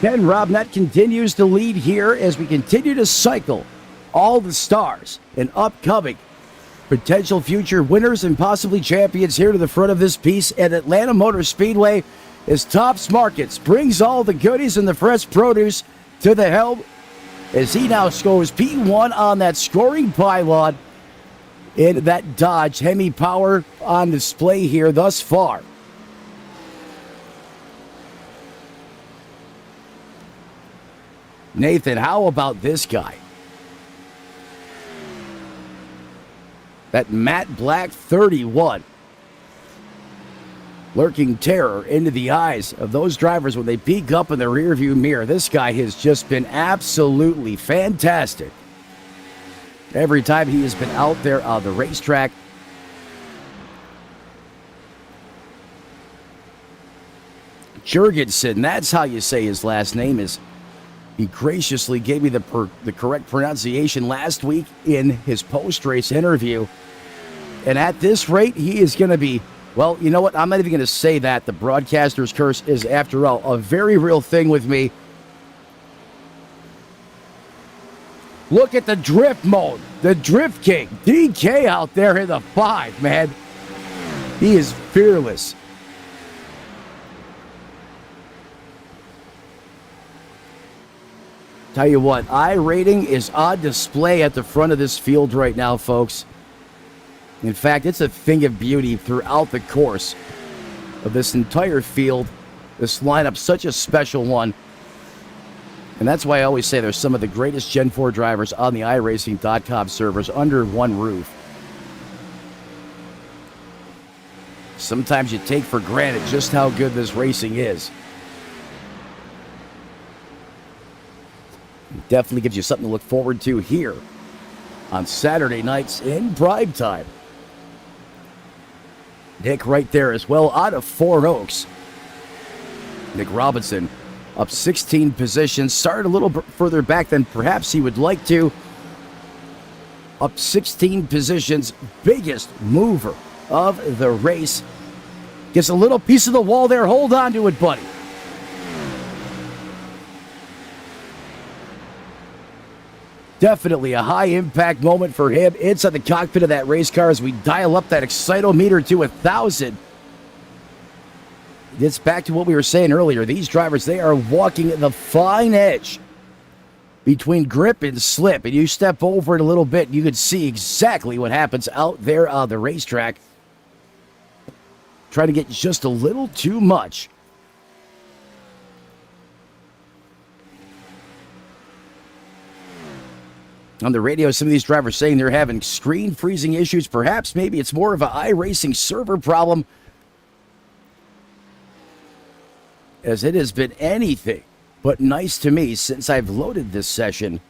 Ken Robnett continues to lead here as we continue to cycle all the stars and upcoming potential future winners and possibly champions here to the front of this piece at Atlanta Motor Speedway as Tops Markets brings all the goodies and the fresh produce to the helm as he now scores P1 on that scoring pylon in that Dodge Hemi Power on display here thus far. Nathan, how about this guy? That matte black 31. Lurking terror into the eyes of those drivers when they peek up in the rearview mirror. This guy has just been absolutely fantastic. Every time he has been out there on the racetrack. Jurgensen, that's how you say his last name is. He graciously gave me the correct pronunciation last week in his post-race interview. And at this rate, he is going to be, well, you know what? I'm not even going to say that. The broadcaster's curse is, after all, a very real thing with me. Look at the drift mode. The Drift King. DK out there in the 5, man. He is fearless. Tell you what, iRating is on display at the front of this field right now, folks. In fact, it's a thing of beauty throughout the course of this entire field. This lineup, such a special one. And that's why I always say there's some of the greatest Gen 4 drivers on the iRacing.com servers under one roof. Sometimes you take for granted just how good this racing is. It definitely gives you something to look forward to here on Saturday nights in prime time. Nick right there as well out of Four Oaks. Nick Robinson up 16 positions. Started a little bit further back than perhaps he would like to. Up 16 positions. Biggest mover of the race. Gets a little piece of the wall there. Hold on to it, buddy. Definitely a high-impact moment for him inside the cockpit of that race car as we dial up that excitometer to 1,000. It's back to what we were saying earlier. These drivers, they are walking the fine edge between grip and slip. And you step over it a little bit, you can see exactly what happens out there on the racetrack. Try to get just a little too much. On the radio, some of these drivers saying they're having screen freezing issues. Perhaps maybe it's more of an iRacing server problem, as it has been anything but nice to me since I've loaded this session.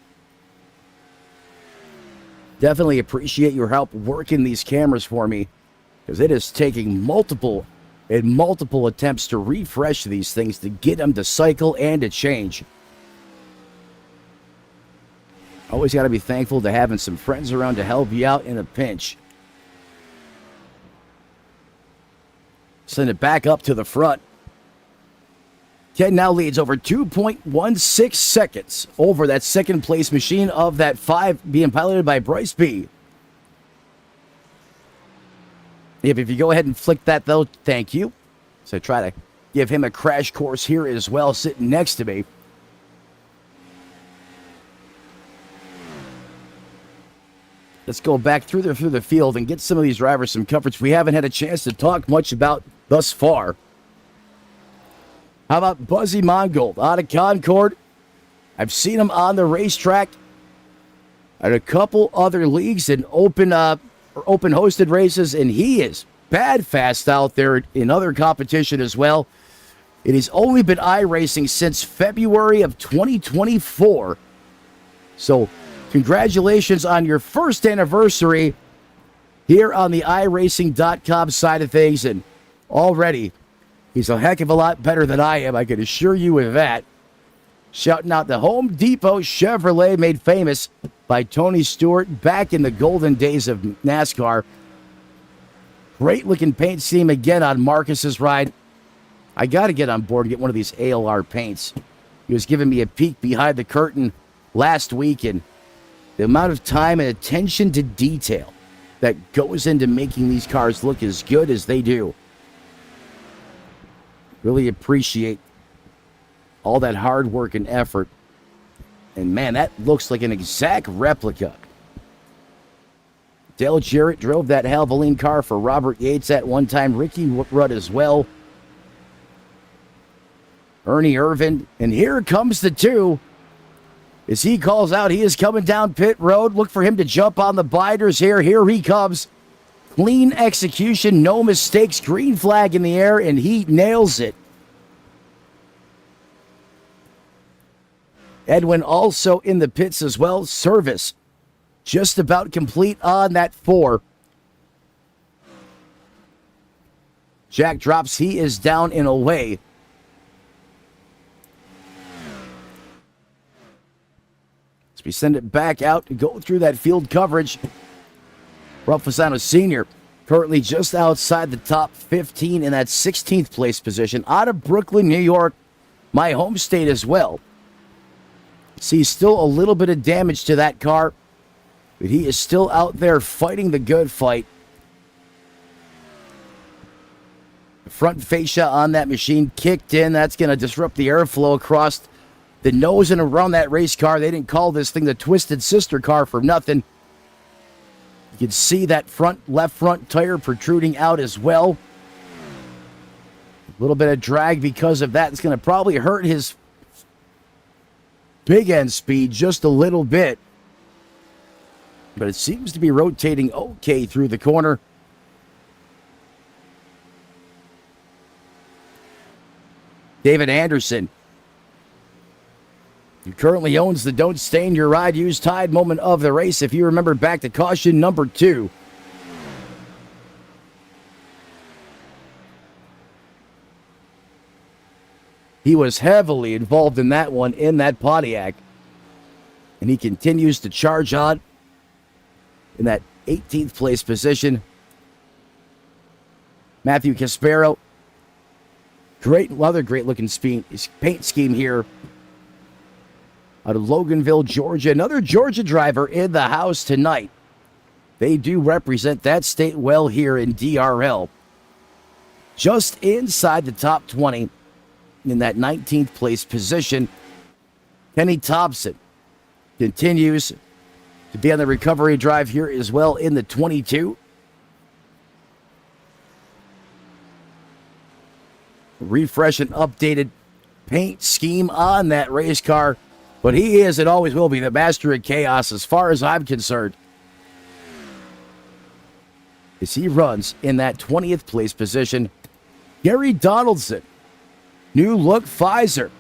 Definitely appreciate your help working these cameras for me, because it is taking multiple attempts to refresh these things to get them to cycle and to change. Always got to be thankful to having some friends around to help you out in a pinch. Send it back up to the front. Ken now leads over 2.16 seconds over that second place machine of that 5 being piloted by Bryce B. If you go ahead and flick that though, thank you. So try to give him a crash course here as well, sitting next to me. Let's go back through the field and get some of these drivers some comforts we haven't had a chance to talk much about thus far. How about Buzzy Mongold out of Concord? I've seen him on the racetrack at a couple other leagues and open hosted races, and he is bad fast out there in other competition as well. It has only been iRacing since February of 2024. So congratulations on your first anniversary here on the iRacing.com side of things. And already, he's a heck of a lot better than I am, I can assure you of that. Shouting out the Home Depot Chevrolet, made famous by Tony Stewart back in the golden days of NASCAR. Great looking paint scheme again on Marcus's ride. I got to get on board and get one of these ALR paints. He was giving me a peek behind the curtain last week, and the amount of time and attention to detail that goes into making these cars look as good as they do. Really appreciate all that hard work and effort. And man, that looks like an exact replica. Dale Jarrett drove that Havoline car for Robert Yates at one time. Ricky Rudd as well. Ernie Irvin. And here comes the 2. As he calls out, he is coming down pit road. Look for him to jump on the binders here. Here he comes. Clean execution, no mistakes. Green flag in the air, and he nails it. Edwin also in the pits as well. Service just about complete on that 4. Jack drops. He is down and away. As we send it back out to go through that field coverage. Rufusano Sr. currently just outside the top 15 in that 16th place position. Out of Brooklyn, New York, my home state as well. See, still a little bit of damage to that car, but he is still out there fighting the good fight. The front fascia on that machine kicked in. That's going to disrupt the airflow across the nose and around that race car. They didn't call this thing the Twisted Sister car for nothing. You can see that left front tire protruding out as well. A little bit of drag because of that. It's going to probably hurt his big end speed just a little bit. But it seems to be rotating okay through the corner. David Anderson, who currently owns the Don't Stain Your Ride Use Tide moment of the race. If you remember back to caution number 2. He was heavily involved in that one in that Pontiac. And he continues to charge on in that 18th place position. Matthew Caspero. Another great looking paint scheme here out of Loganville, Georgia. Another Georgia driver in the house tonight. They do represent that state well here in DRL. Just inside the top 20 in that 19th place position. Kenny Thompson continues to be on the recovery drive here as well in the 22. Refresh and updated paint scheme on that race car. But he is and always will be the master of chaos as far as I'm concerned. As he runs in that 20th place position. Gary Donaldson. New look Pfizer.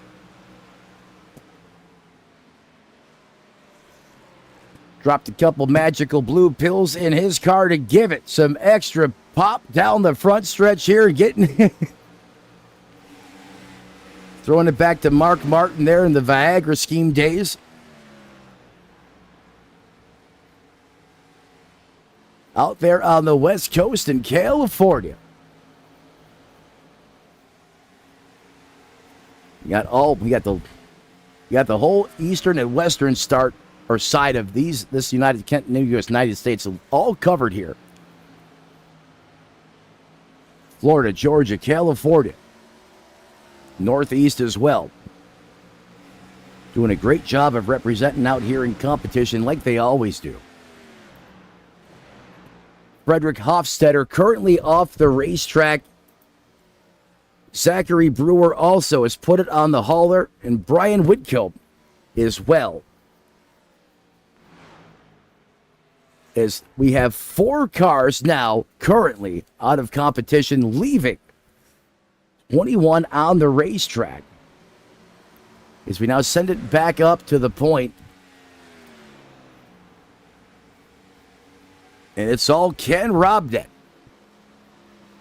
Dropped a couple magical blue pills in his car to give it some extra pop down the front stretch here. Getting throwing it back to Mark Martin there in the Viagra scheme days. Out there on the West Coast in California. We got the whole eastern and western start or side of this United States all covered here. Florida, Georgia, California. Northeast as well. Doing a great job of representing out here in competition like they always do. Frederick Hofstetter currently off the racetrack. Zachary Brewer also has put it on the hauler, and Brian Whitcomb as well. As we have 4 cars now currently out of competition, leaving 21 on the racetrack. As we now send it back up to the point. And it's all Ken Robnet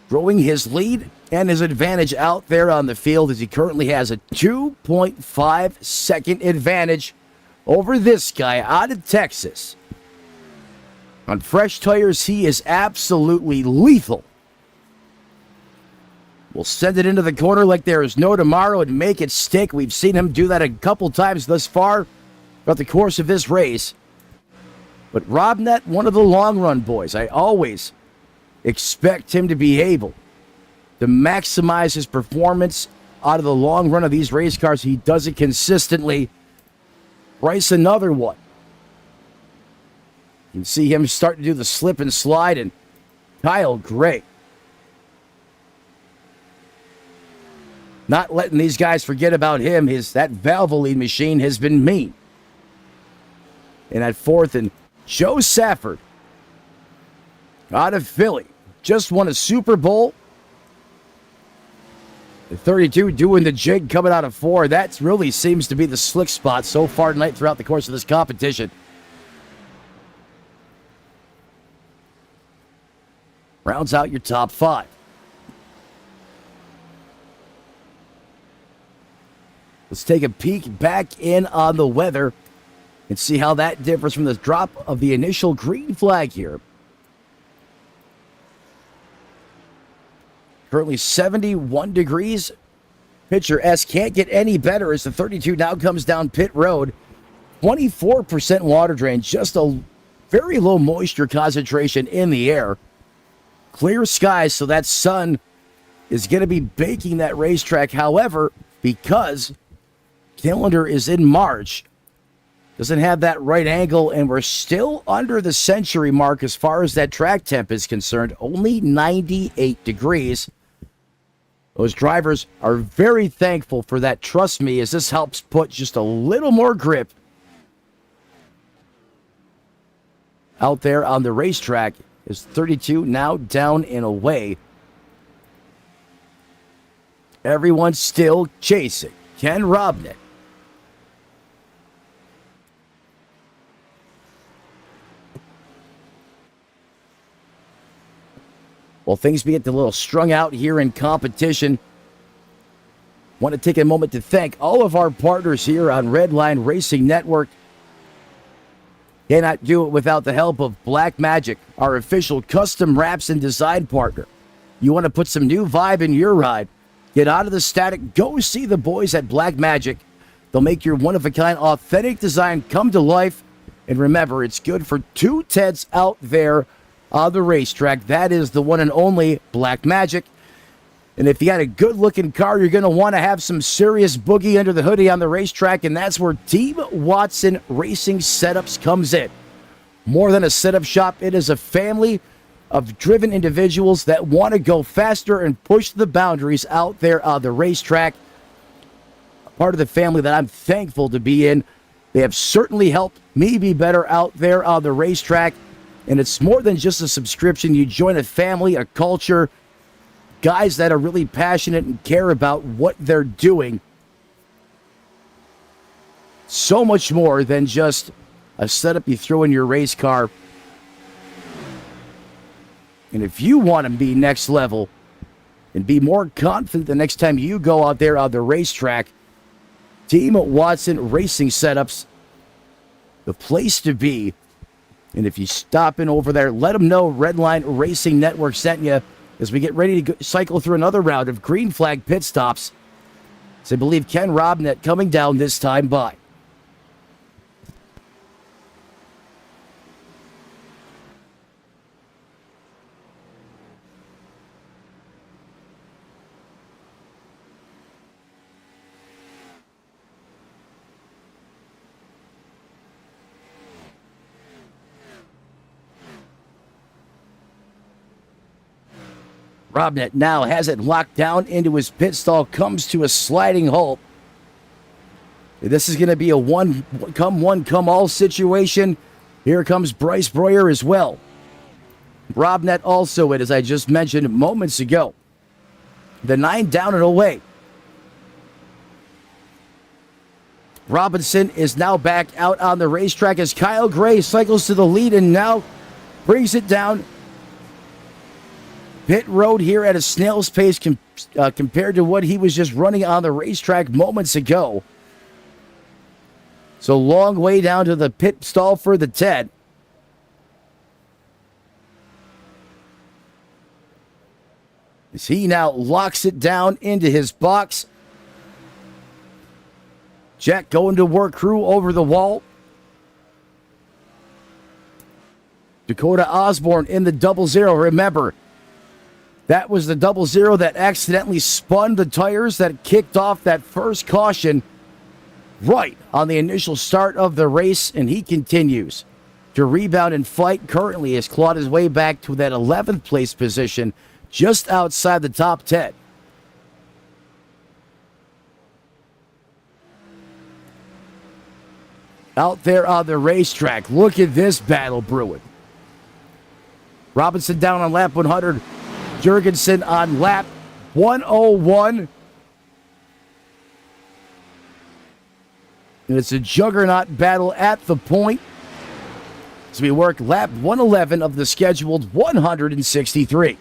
growing his lead and his advantage out there on the field, as he currently has a 2.5 second advantage over this guy out of Texas. On fresh tires, he is absolutely lethal. will send it into the corner like there is no tomorrow and make it stick. We've seen him do that a couple times thus far throughout the course of this race. But Robnet, one of the long run boys, I always expect him to be able to maximize his performance out of the long run of these race cars. He does it consistently. Bryce, another one. You can see him start to do the slip and slide, and Kyle Gray not letting these guys forget about him. That Valvoline machine has been mean. And at fourth, and Joe Safford out of Philly just won a Super Bowl. The 32 doing the jig coming out of 4. That really seems to be the slick spot so far tonight throughout the course of this competition. Rounds out your top 5. Let's take a peek back in on the weather and see how that differs from the drop of the initial green flag here. Currently 71 degrees. Picture S can't get any better as the 32 now comes down pit road. 24% water drain, just a very low moisture concentration in the air. Clear skies, so that sun is going to be baking that racetrack. However, because calendar is in March, doesn't have that right angle, and we're still under the century mark as far as that track temp is concerned. Only 98 degrees. Those drivers are very thankful for that. Trust me, as this helps put just a little more grip out there on the racetrack. Is 32 now down and away. Everyone's still chasing Ken Robnick. Well, things get a little strung out here in competition. Want to take a moment to thank all of our partners here on Redline Racing Network. Cannot do it without the help of Black Magic, our official custom wraps and design partner. You want to put some new vibe in your ride? Get out of the static. Go see the boys at Black Magic. They'll make your one-of-a-kind authentic design come to life. And remember, it's good for 2 Teds out there on the racetrack. That is the one and only Black Magic. And if you got a good-looking car, you're going to want to have some serious boogie under the hoodie on the racetrack, and that's where Team Watson Racing Setups comes in. More than a setup shop, it is a family of driven individuals that want to go faster and push the boundaries out there on the racetrack. A part of the family that I'm thankful to be in. They have certainly helped me be better out there on the racetrack, and it's more than just a subscription. You join a family, a culture, guys that are really passionate and care about what they're doing. So much more than just a setup you throw in your race car. And if you want to be next level and be more confident the next time you go out there on the racetrack, Team Watson Racing Setups, the place to be. And if you stop in over there, let them know Redline Racing Network sent you, as we get ready to cycle through another round of green flag pit stops. So I believe Ken Robnett coming down this time by. Robnett now has it locked down into his pit stall, comes to a sliding halt. This is going to be a one come all situation. Here comes Bryce Breuer as well. Robnett also as I just mentioned moments ago. The 9 down and away. Robinson is now back out on the racetrack as Kyle Gray cycles to the lead and now brings it down pit road here at a snail's pace compared to what he was just running on the racetrack moments ago. So long way down to the pit stall for the Ted. as he now locks it down into his box. Jack going to work crew over the wall. Dakota Osborne in the 0-0. Remember, that was the 0-0 that accidentally spun the tires that kicked off that first caution right on the initial start of the race, and he continues to rebound and fight. Currently has clawed his way back to that 11th place position, just outside the top 10. Out there on the racetrack, look at this battle brewing. Robinson down on lap 100. Jurgensen on lap 101. And it's a juggernaut battle at the point as we work lap 111 of the scheduled 163.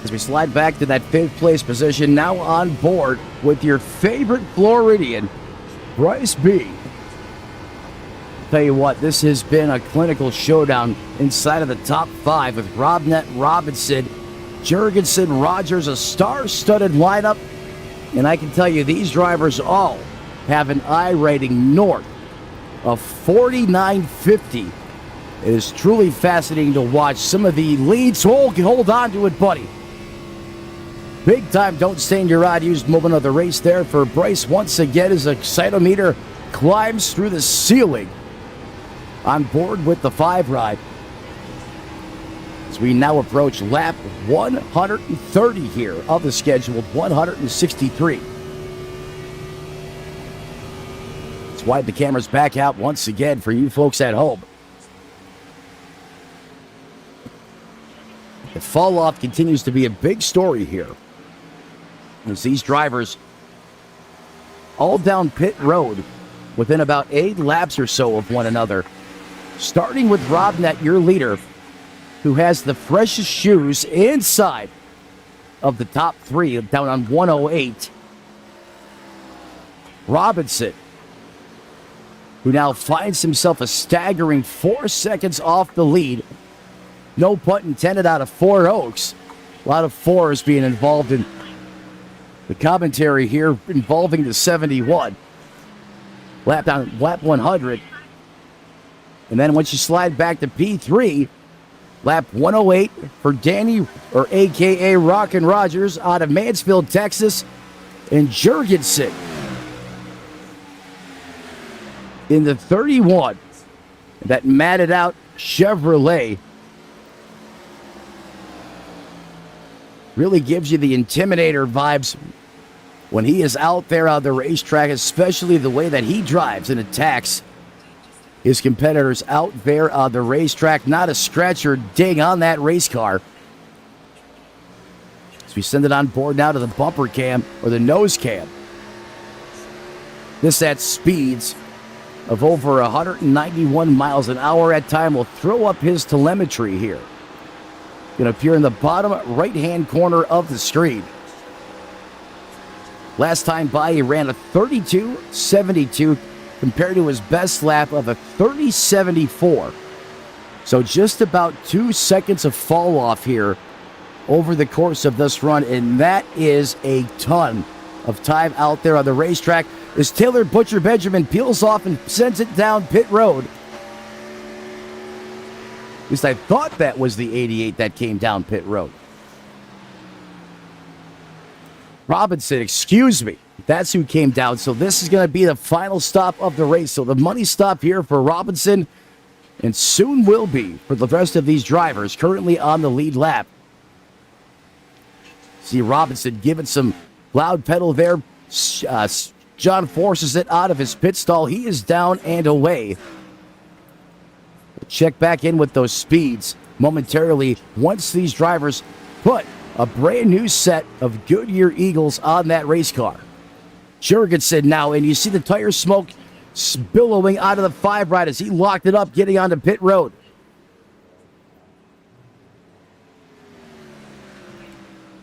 As we slide back to that 5th place position, now on board with your favorite Floridian, Bryce B. Tell you what, this has been a clinical showdown inside of the top 5 with Robnet, Robinson, Jurgensen, Rogers, a star-studded lineup. And I can tell you, these drivers all have an I rating north of 49.50. It is truly fascinating to watch some of the leads. Hold on to it, buddy. Big time don't stain your ride used moment of the race there for Bryce once again as the excitometer climbs through the ceiling. On board with the 5 ride. As we now approach lap 130 here of the scheduled 163. Let's widen the cameras back out once again for you folks at home. The fall off continues to be a big story here. As these drivers all down pit road within about 8 laps or so of one another. Starting with Robnet, your leader, who has the freshest shoes inside of the top 3 down on 108. Robinson, who now finds himself a staggering 4 seconds off the lead. No pun intended out of 4 Oaks. A lot of 4s being involved in the commentary here involving the 71. Lap 100. And then once you slide back to P3, lap 108 for Danny, or a.k.a. Rockin' Rogers, out of Mansfield, Texas, and Jurgensen in the 31. That matted out Chevrolet really gives you the Intimidator vibes when he is out there on the racetrack, especially the way that he drives and attacks his competitors out there on the racetrack. Not a scratch or ding on that race car. As we send it on board now to the bumper cam, or the nose cam. This at speeds of over 191 miles an hour at time will throw up his telemetry here. Going to appear in the bottom right-hand corner of the screen. Last time by, he ran a 32.72 compared to his best lap of a 30.74. So just about 2 seconds of fall off here over the course of this run, and that is a ton of time out there on the racetrack as Taylor Butcher Benjamin peels off and sends it down pit road. At least I thought that was the 88 that came down pit road. Robinson, excuse me. That's who came down. So this is going to be the final stop of the race. So the money stop here for Robinson, and soon will be for the rest of these drivers currently on the lead lap. See Robinson giving some loud pedal there. John forces it out of his pit stall. He is down and away. Check back in with those speeds momentarily once these drivers put a brand new set of Goodyear Eagles on that race car. Jurgensen now, and you see the tire smoke billowing out of the 5 ride as he locked it up getting onto pit road.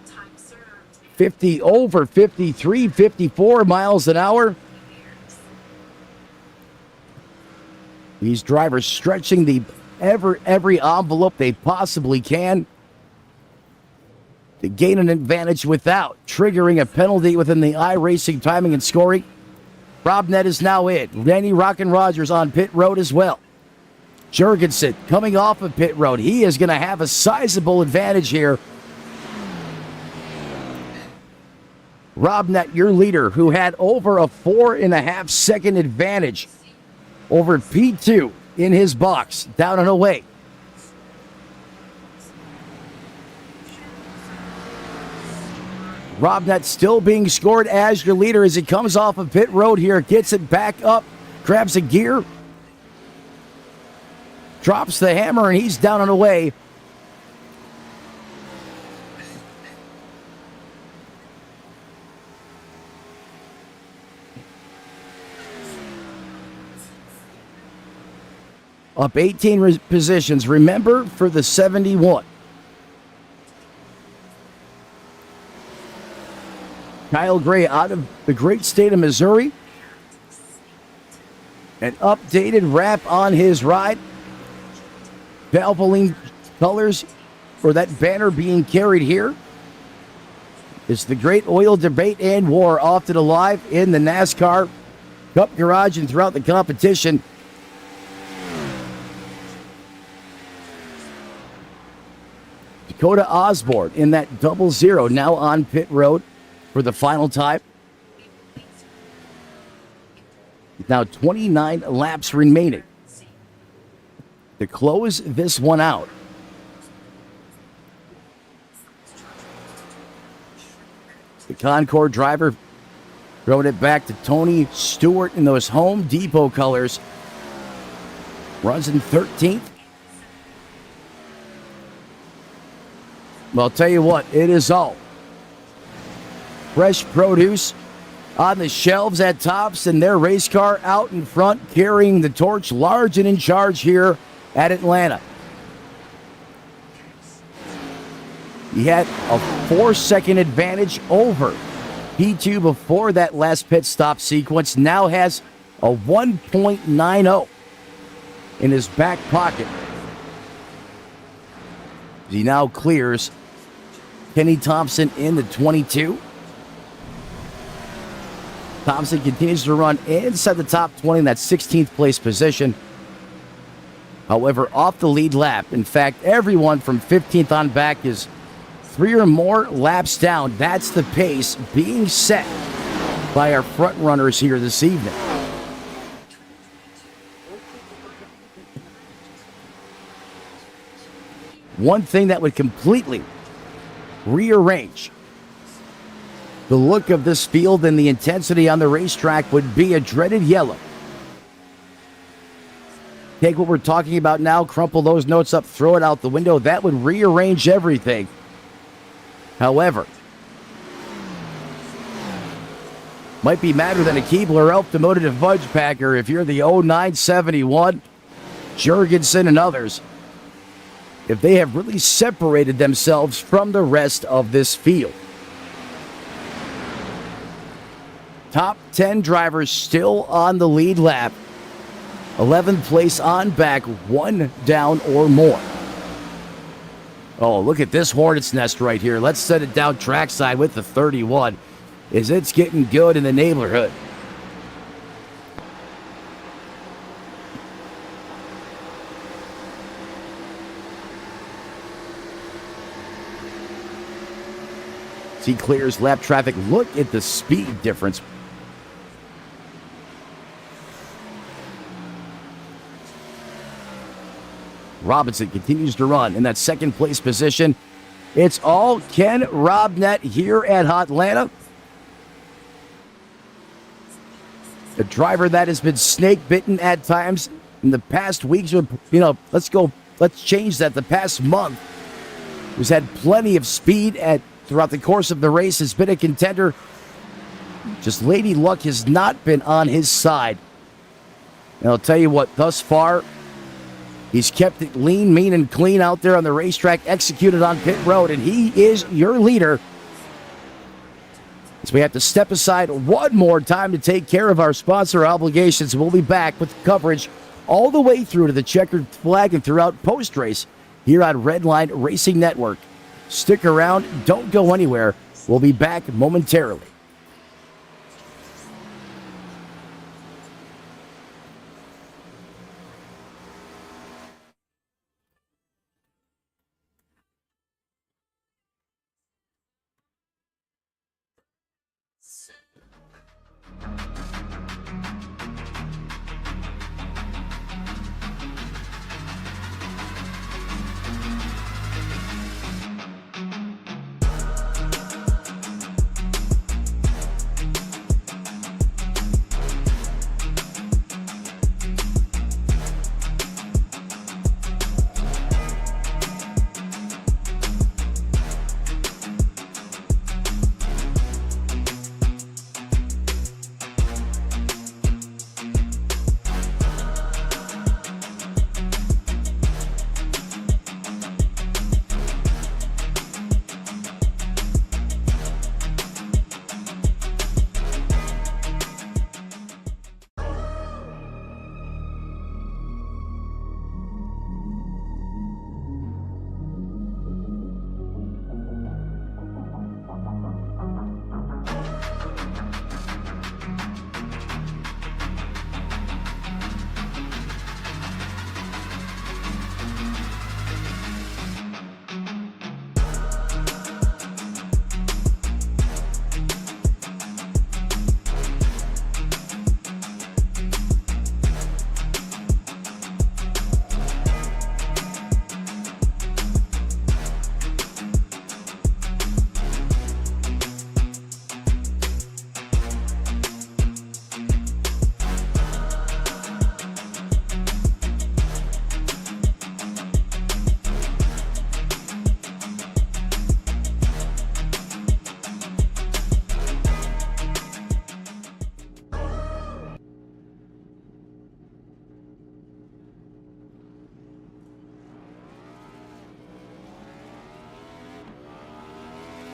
Time served. 50 over 53, 54 miles an hour. These drivers stretching the every envelope they possibly can to gain an advantage without triggering a penalty within the iRacing timing and scoring. Robnet is now in. Danny Rockin' Rogers on pit road as well. Jurgensen coming off of pit road. He is going to have a sizable advantage here. Robnet, your leader, who had over a 4.5 second advantage over P2 in his box, down and away. Robnet still being scored as your leader as he comes off of pit road here, gets it back up, grabs a gear, drops the hammer, and he's down and away. Up 18 positions, remember, for the 71. Kyle Gray out of the great state of Missouri. An updated wrap on his ride. Valvoline colors for that banner being carried here. It's the great oil debate and war often alive in the NASCAR Cup Garage and throughout the competition. Dakota Osborne in that 00 now on pit road for the final time. Now 29 laps remaining to close this one out. The Concord driver throwing it back to Tony Stewart in those Home Depot colors. Runs in 13th. Well, I'll tell you what, it is all fresh produce on the shelves at Tops and their race car out in front carrying the torch large and in charge here at Atlanta. He had a 4-second advantage over P2 before that last pit stop sequence. Now has a 1.90 in his back pocket. He now clears Kenny Thompson in the 22. Thompson continues to run inside the top 20 in that 16th place position. However, off the lead lap. In fact, everyone from 15th on back is 3 or more laps down. That's the pace being set by our front runners here this evening. One thing that would completely rearrange the look of this field and the intensity on the racetrack would be a dreaded yellow. Take what we're talking about now, crumple those notes up, throw it out the window. That would rearrange everything. However, might be madder than a Keebler Elf demoted to Fudge Packer if you're the 0971, Jurgensen and others, if they have really separated themselves from the rest of this field. Top 10 drivers still on the lead lap. 11th place on back, 1 down or more. Oh, look at this hornet's nest right here. Let's set it down trackside with the 31 as it's getting good in the neighborhood. He clears lap traffic. Look at the speed difference. Robinson continues to run in that second place position. It's all Ken Robnett here at Hot-Lanta. A driver that has been snake bitten at times in the past weeks. Let's change that. The past month, who's had plenty of speed throughout the course of the race, has been a contender. Just Lady Luck has not been on his side. And I'll tell you what, thus far, he's kept it lean, mean, and clean out there on the racetrack, executed on pit road, and he is your leader. So we have to step aside one more time to take care of our sponsor obligations. We'll be back with coverage all the way through to the checkered flag and throughout post-race here on Redline Racing Network. Stick around. Don't go anywhere. We'll be back momentarily.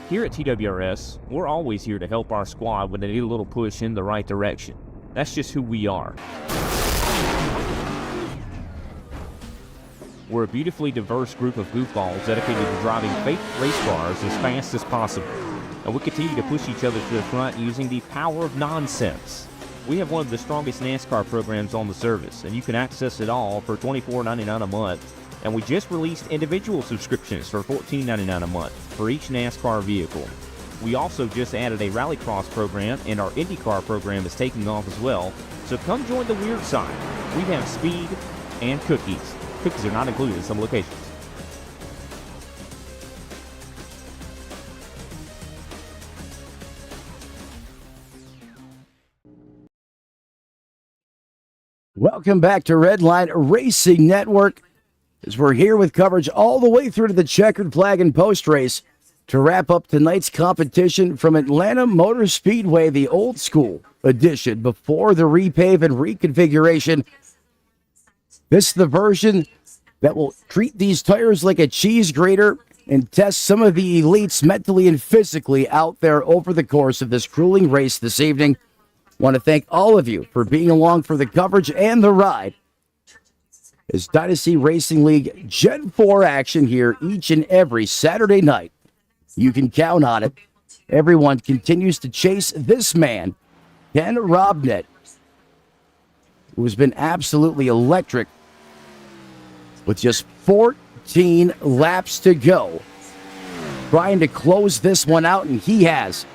Here at TWRS, we're always here to help our squad when they need a little push in the right direction. That's just who we are. We're a beautifully diverse group of goofballs dedicated to driving fake race cars as fast as possible. And we continue to push each other to the front using the power of nonsense. We have one of the strongest NASCAR programs on the service, and you can access it all for $24.99 a month. And we just released individual subscriptions for $14.99 a month for each NASCAR vehicle. We also just added a Rallycross program, and our IndyCar program is taking off as well. So come join the weird side. We have speed and cookies. Cookies are not included in some locations. Welcome back to Redline Racing Network, as we're here with coverage all the way through to the checkered flag and post race to wrap up tonight's competition from Atlanta Motor Speedway, the old school edition before the repave and reconfiguration. This is the version that will treat these tires like a cheese grater and test some of the elites mentally and physically out there over the course of this grueling race this evening. Want to thank all of you for being along for the coverage and the ride as Dynasty Racing League Gen 4 action here each and every Saturday night. You can count on it. Everyone continues to chase this man, Ken Robnett, who has been absolutely electric with just 14 laps to go, trying to close this one out, and he has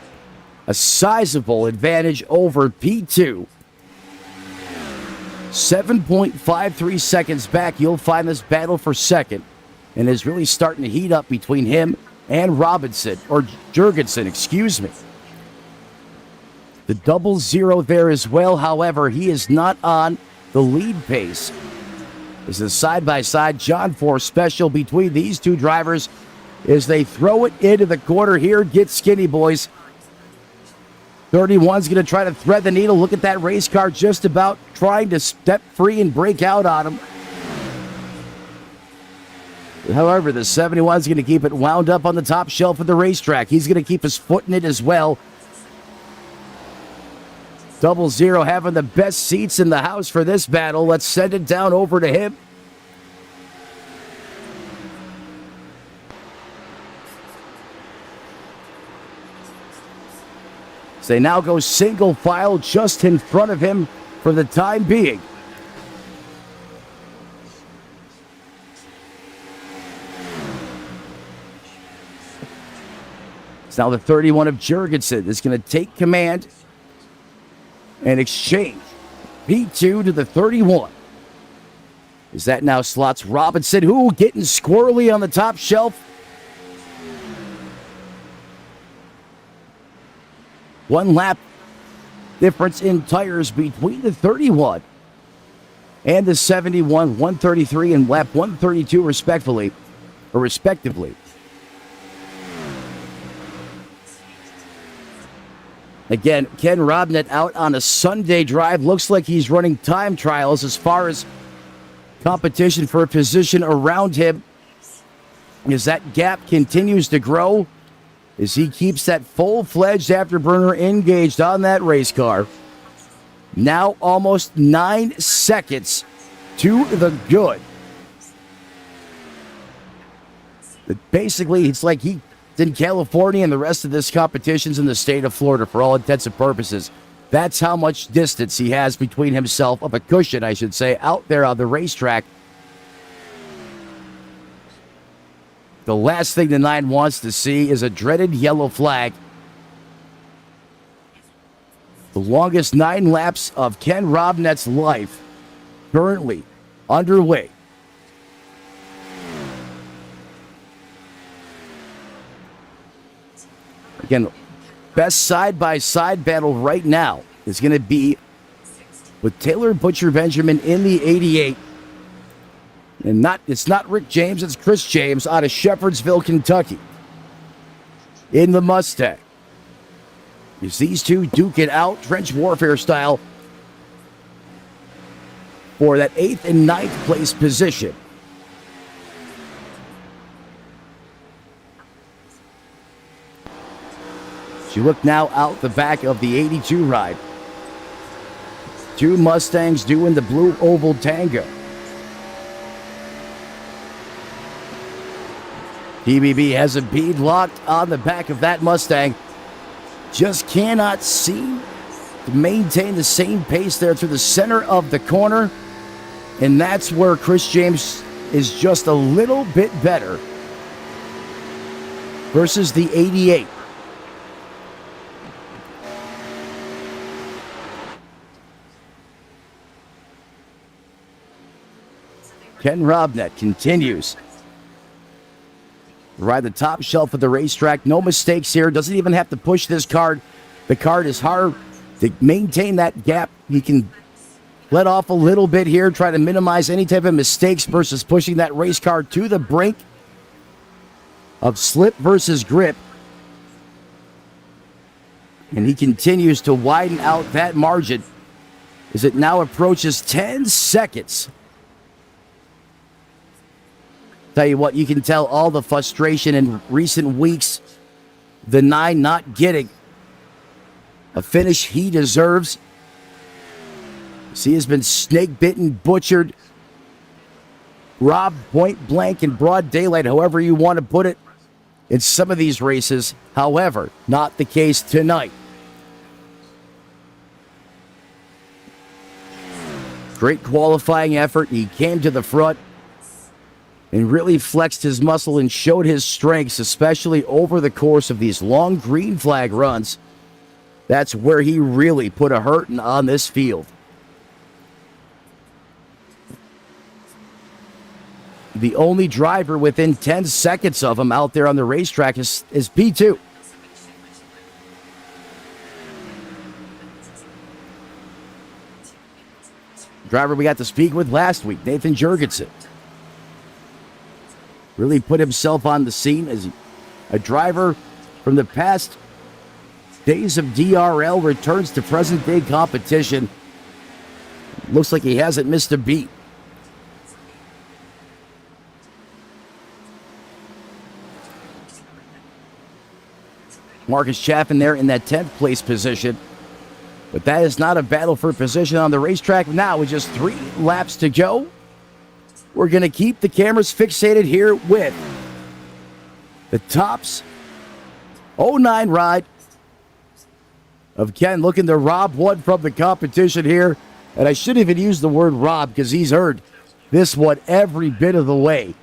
a sizable advantage over P2. 7.53 seconds back. You'll find this battle for second, and is really starting to heat up between him and Robinson, or Jurgensen, excuse me. The 00 there as well. However, he is not on the lead pace. This is a side-by-side John 4 special between these two drivers as they throw it into the corner here. Get skinny, boys. 31's going to try to thread the needle. Look at that race car just about trying to step free and break out on him. However, the 71's going to keep it wound up on the top shelf of the racetrack. He's going to keep his foot in it as well. 00 having the best seats in the house for this battle. Let's send it down over to him. So they now go single file just in front of him for the time being. It's now the 31 of Jurgensen is going to take command and exchange P2 to the 31. Is that now slots Robinson, who getting squirrely on the top shelf. One lap difference in tires between the 31 and the 71, 133 and lap 132 respectively. Again, Ken Robnett out on a Sunday drive. Looks like he's running time trials as far as competition for a position around him, as that gap continues to grow, as he keeps that full-fledged afterburner engaged on that race car. Now almost 9 seconds to the good. Basically, it's like he's in California and the rest of this competition's in the state of Florida for all intents and purposes. That's how much distance he has between himself, of a cushion, I should say, out there on the racetrack. The last thing the 9 wants to see is a dreaded yellow flag. The longest 9 laps of Ken Robnett's life currently underway. Again, best side-by-side battle right now is going to be with Taylor Butcher Benjamin in the 88. And it's not Rick James, it's Chris James out of Shepherdsville, Kentucky, in the Mustang. As these two duke it out, trench warfare style, for that 8th and 9th place position. As you look now out the back of the 82 ride. Two Mustangs doing the blue oval tango. TBB has a bead locked on the back of that Mustang. Just cannot seem to maintain the same pace there through the center of the corner. And that's where Chris James is just a little bit better versus the 88. Ken Robnett continues to ride the top shelf of the racetrack. No mistakes here. Doesn't even have to push this card. The card is hard to maintain that gap. He can let off a little bit here, try to minimize any type of mistakes versus pushing that race car to the brink of slip versus grip. And he continues to widen out that margin as it now approaches 10 seconds. Tell you what, you can tell all the frustration in recent weeks. The 9 not getting a finish he deserves. He has been snake bitten, butchered, robbed point blank in broad daylight, however you want to put it, in some of these races. However, not the case tonight. Great qualifying effort. He came to the front and really flexed his muscle and showed his strengths, especially over the course of these long green flag runs. That's where he really put a hurting on this field. The only driver within 10 seconds of him out there on the racetrack is P2. Driver we got to speak with last week, Nathan Jurgensen. Really put himself on the scene as a driver from the past days of DRL returns to present-day competition. Looks like he hasn't missed a beat. Marcus Chaffin there in that 10th place position. But that is not a battle for position on the racetrack now with just 3 laps to go. We're going to keep the cameras fixated here with the tops 09 ride of Ken looking to rob one from the competition here. And I shouldn't even use the word rob because he's heard this one every bit of the way.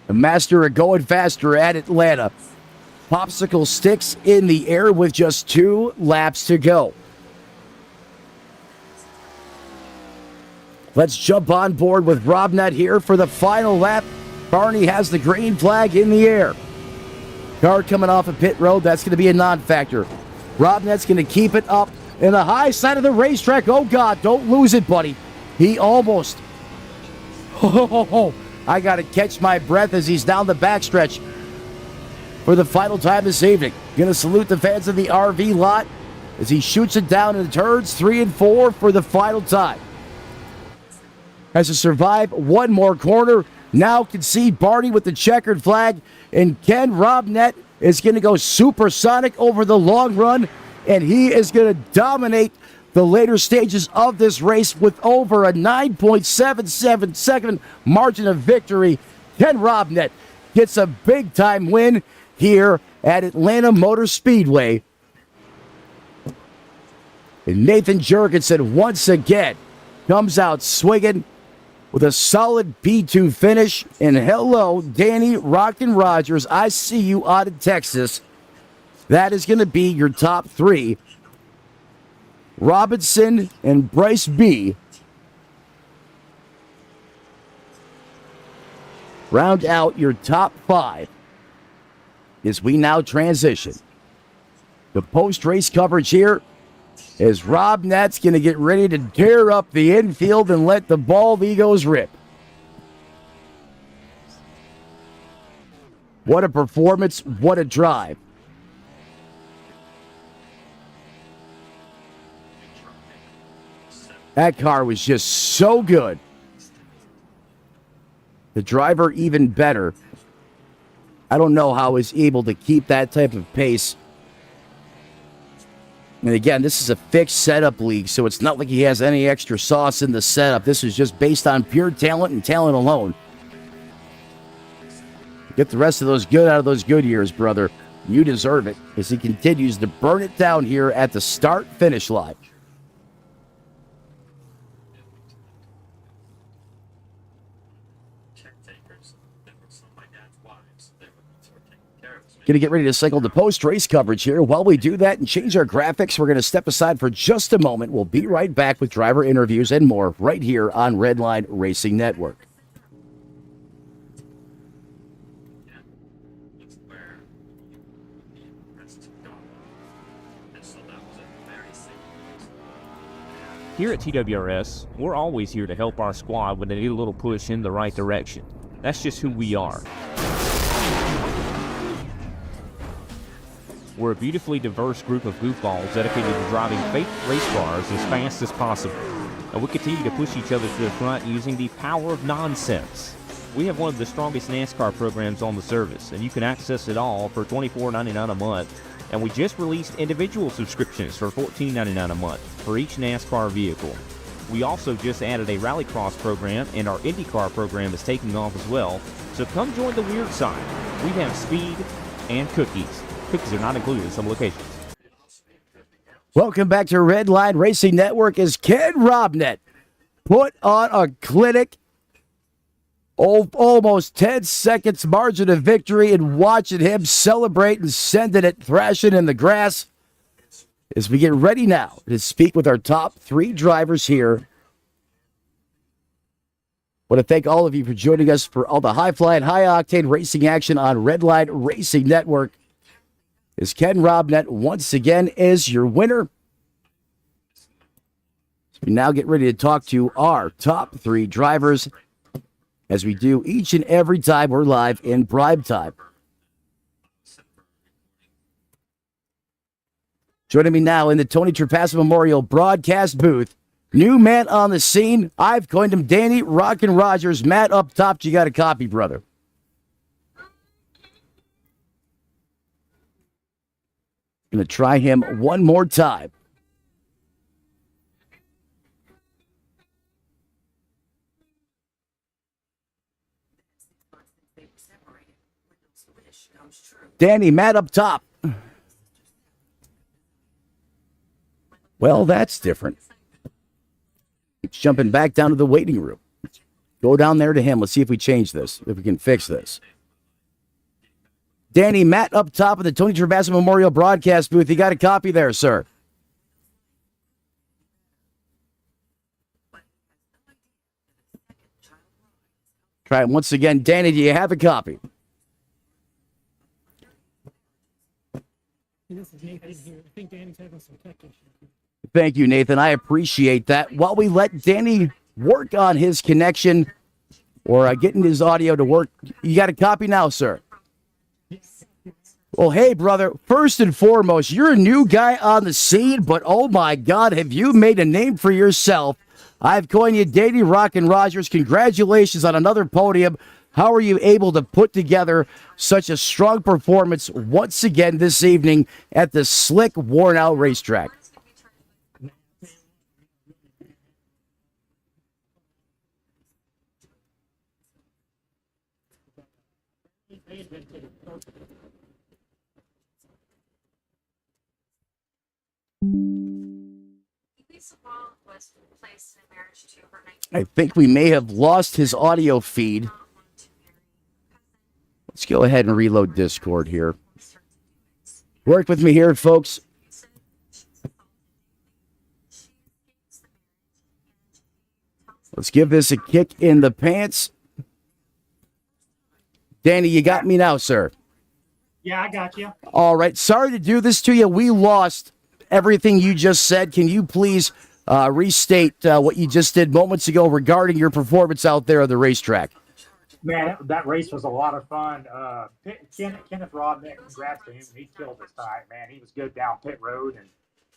The master of going faster at Atlanta. Popsicle sticks in the air with just 2 laps to go. Let's jump on board with Robnett here for the final lap. Barney has the green flag in the air. Car coming off of pit road, that's going to be a non-factor. Robnett's going to keep it up in the high side of the racetrack. Oh, God, don't lose it, buddy. He almost. I got to catch my breath as he's down the backstretch for the final time this evening. Going to salute the fans of the RV lot as he shoots it down in the turns 3 and 4 for the final time. Has to survive one more corner. Now can see Barney with the checkered flag. And Ken Robnett is going to go supersonic over the long run. And he is going to dominate the later stages of this race with over a 9.77 second margin of victory. Ken Robnett gets a big-time win here at Atlanta Motor Speedway. And Nathan Jurgensen once again comes out swinging with a solid P2 finish. And hello, Danny Rockin' Rogers. I see you out of Texas. That is going to be your top 3. Robinson and Bryce B. Round out your top 5 as we now transition. The post-race coverage here as Robnett's going to get ready to tear up the infield and let the bald egos rip. What a performance, what a drive. That car was just so good. The driver even better. I don't know how he's able to keep that type of pace. And again, this is a fixed setup league, so it's not like he has any extra sauce in the setup. This is just based on pure talent and talent alone. Get the rest of those good out of those good years, brother. You deserve it as he continues to burn it down here at the start-finish line. Going to get ready to cycle the post-race coverage here. While we do that and change our graphics, we're going to step aside for just a moment. We'll be right back with driver interviews and more right here on Redline Racing Network. Here at TWRS, we're always here to help our squad when they need a little push in the right direction. That's just who we are. We're a beautifully diverse group of goofballs dedicated to driving fake race cars as fast as possible. And we continue to push each other to the front using the power of nonsense. We have one of the strongest NASCAR programs on the service, and you can access it all for $24.99 a month. And we just released individual subscriptions for $14.99 a month for each NASCAR vehicle. We also just added a Rallycross program, and our IndyCar program is taking off as well. So come join the weird side. We have speed and cookies. Cookies are not included in some locations. Welcome back to Redline Racing Network as Ken Robnett put on a clinic. Almost 10 seconds margin of victory, and watching him celebrate and sending it thrashing in the grass as we get ready now to speak with our top three drivers here. Want to thank all of you for joining us for all the high-flying, high-octane racing action on Redline Racing Network. As Ken Robnett once again is your winner. So we now get ready to talk to our top three drivers, as we do each and every time we're live in prime time. Joining me now in the Tony Trapasso Memorial broadcast booth, new man on the scene. I've coined him Danny Rockin' Rogers. Matt, up top, you got a copy, brother. Going to try him one more time. Danny, Matt up top. Well, that's different. It's jumping back down to the waiting room. Go down there to him. Let's see if we change this, if we can fix this. Danny, Matt up top of the Tony Trapasso Memorial broadcast booth. You got a copy there, sir. Try it once again. Danny, do you have a copy? This is Nathan here. I think Danny's having some tech issues. Thank you, Nathan. I appreciate that. While we let Danny work on his connection or getting his audio to work, you got a copy now, sir? Well, hey, brother, first and foremost, you're a new guy on the scene, but oh my God, have you made a name for yourself? I've coined you Danny Rockin' Rogers. Congratulations on another podium. How are you able to put together such a strong performance once again this evening at the slick, worn-out racetrack? I think we may have lost his audio feed. Let's go ahead and reload Discord here. Work with me here, folks. Let's give this a kick in the pants. Danny, you got me now, sir. Yeah, I got you. All right. Sorry to do this to you. We lost everything you just said. Can you please restate what you just did moments ago regarding your performance out there on the racetrack? Man, that race was a lot of fun. Kenneth Rodnick, congrats to him. He killed this time, man. He was good down pit road, and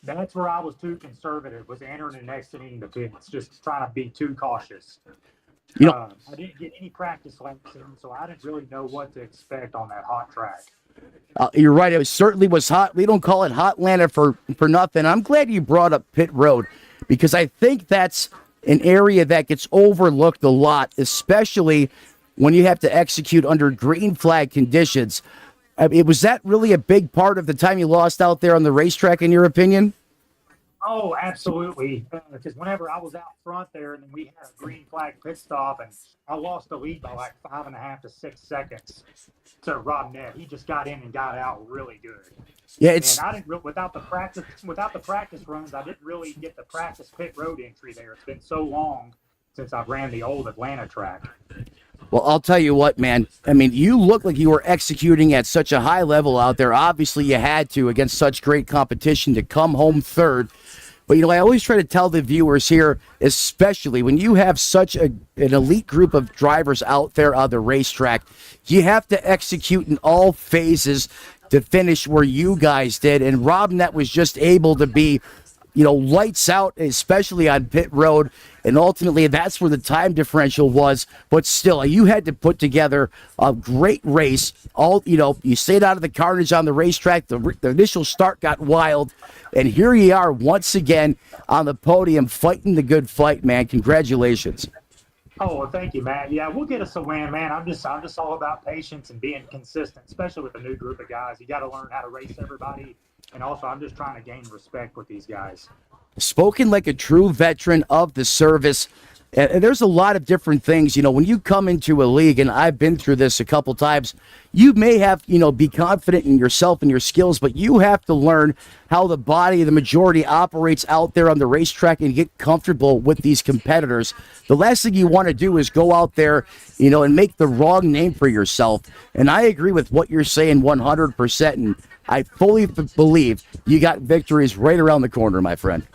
that's where I was too conservative, was entering and exiting the pits, just trying to be too cautious. You know, I didn't get any practice laps in, so I didn't really know what to expect on that hot track. You're right. It certainly was hot. We don't call it Hot-Lanta for nothing. I'm glad you brought up pit road because I think that's an area that gets overlooked a lot, especially when you have to execute under green flag conditions. Was that really a big part of the time you lost out there on the racetrack, in your opinion? Oh, absolutely. Because whenever I was out front there, and then we had a green flag pit stop, and I lost the lead by like 5.5 to 6 seconds to Rob Nett. He just got in and got out really good. Yeah, And I didn't without the practice runs, I didn't really get the practice pit road entry there. It's been so long since I ran the old Atlanta track. Well, I'll tell you what, man. I mean, you look like you were executing at such a high level out there. Obviously, you had to against such great competition to come home third. But, I always try to tell the viewers here, especially when you have such an elite group of drivers out there on the racetrack, you have to execute in all phases to finish where you guys did. And Rob Nett was just able to be, lights out, especially on pit road. And ultimately, that's where the time differential was. But still, you had to put together a great race. You stayed out of the carnage on the racetrack. The initial start got wild. And here you are once again on the podium fighting the good fight, man. Congratulations. Oh, well, thank you, Matt. Yeah, we'll get us a win, man. I'm just all about patience and being consistent, especially with a new group of guys. You got to learn how to race everybody. And also, I'm just trying to gain respect with these guys. Spoken like a true veteran of the service. And there's a lot of different things, when you come into a league, and I've been through this a couple times, you may have, be confident in yourself and your skills, but you have to learn how the body of the majority operates out there on the racetrack and get comfortable with these competitors. The last thing you want to do is go out there, and make the wrong name for yourself. And I agree with what you're saying 100%. And I fully believe you got victories right around the corner, my friend.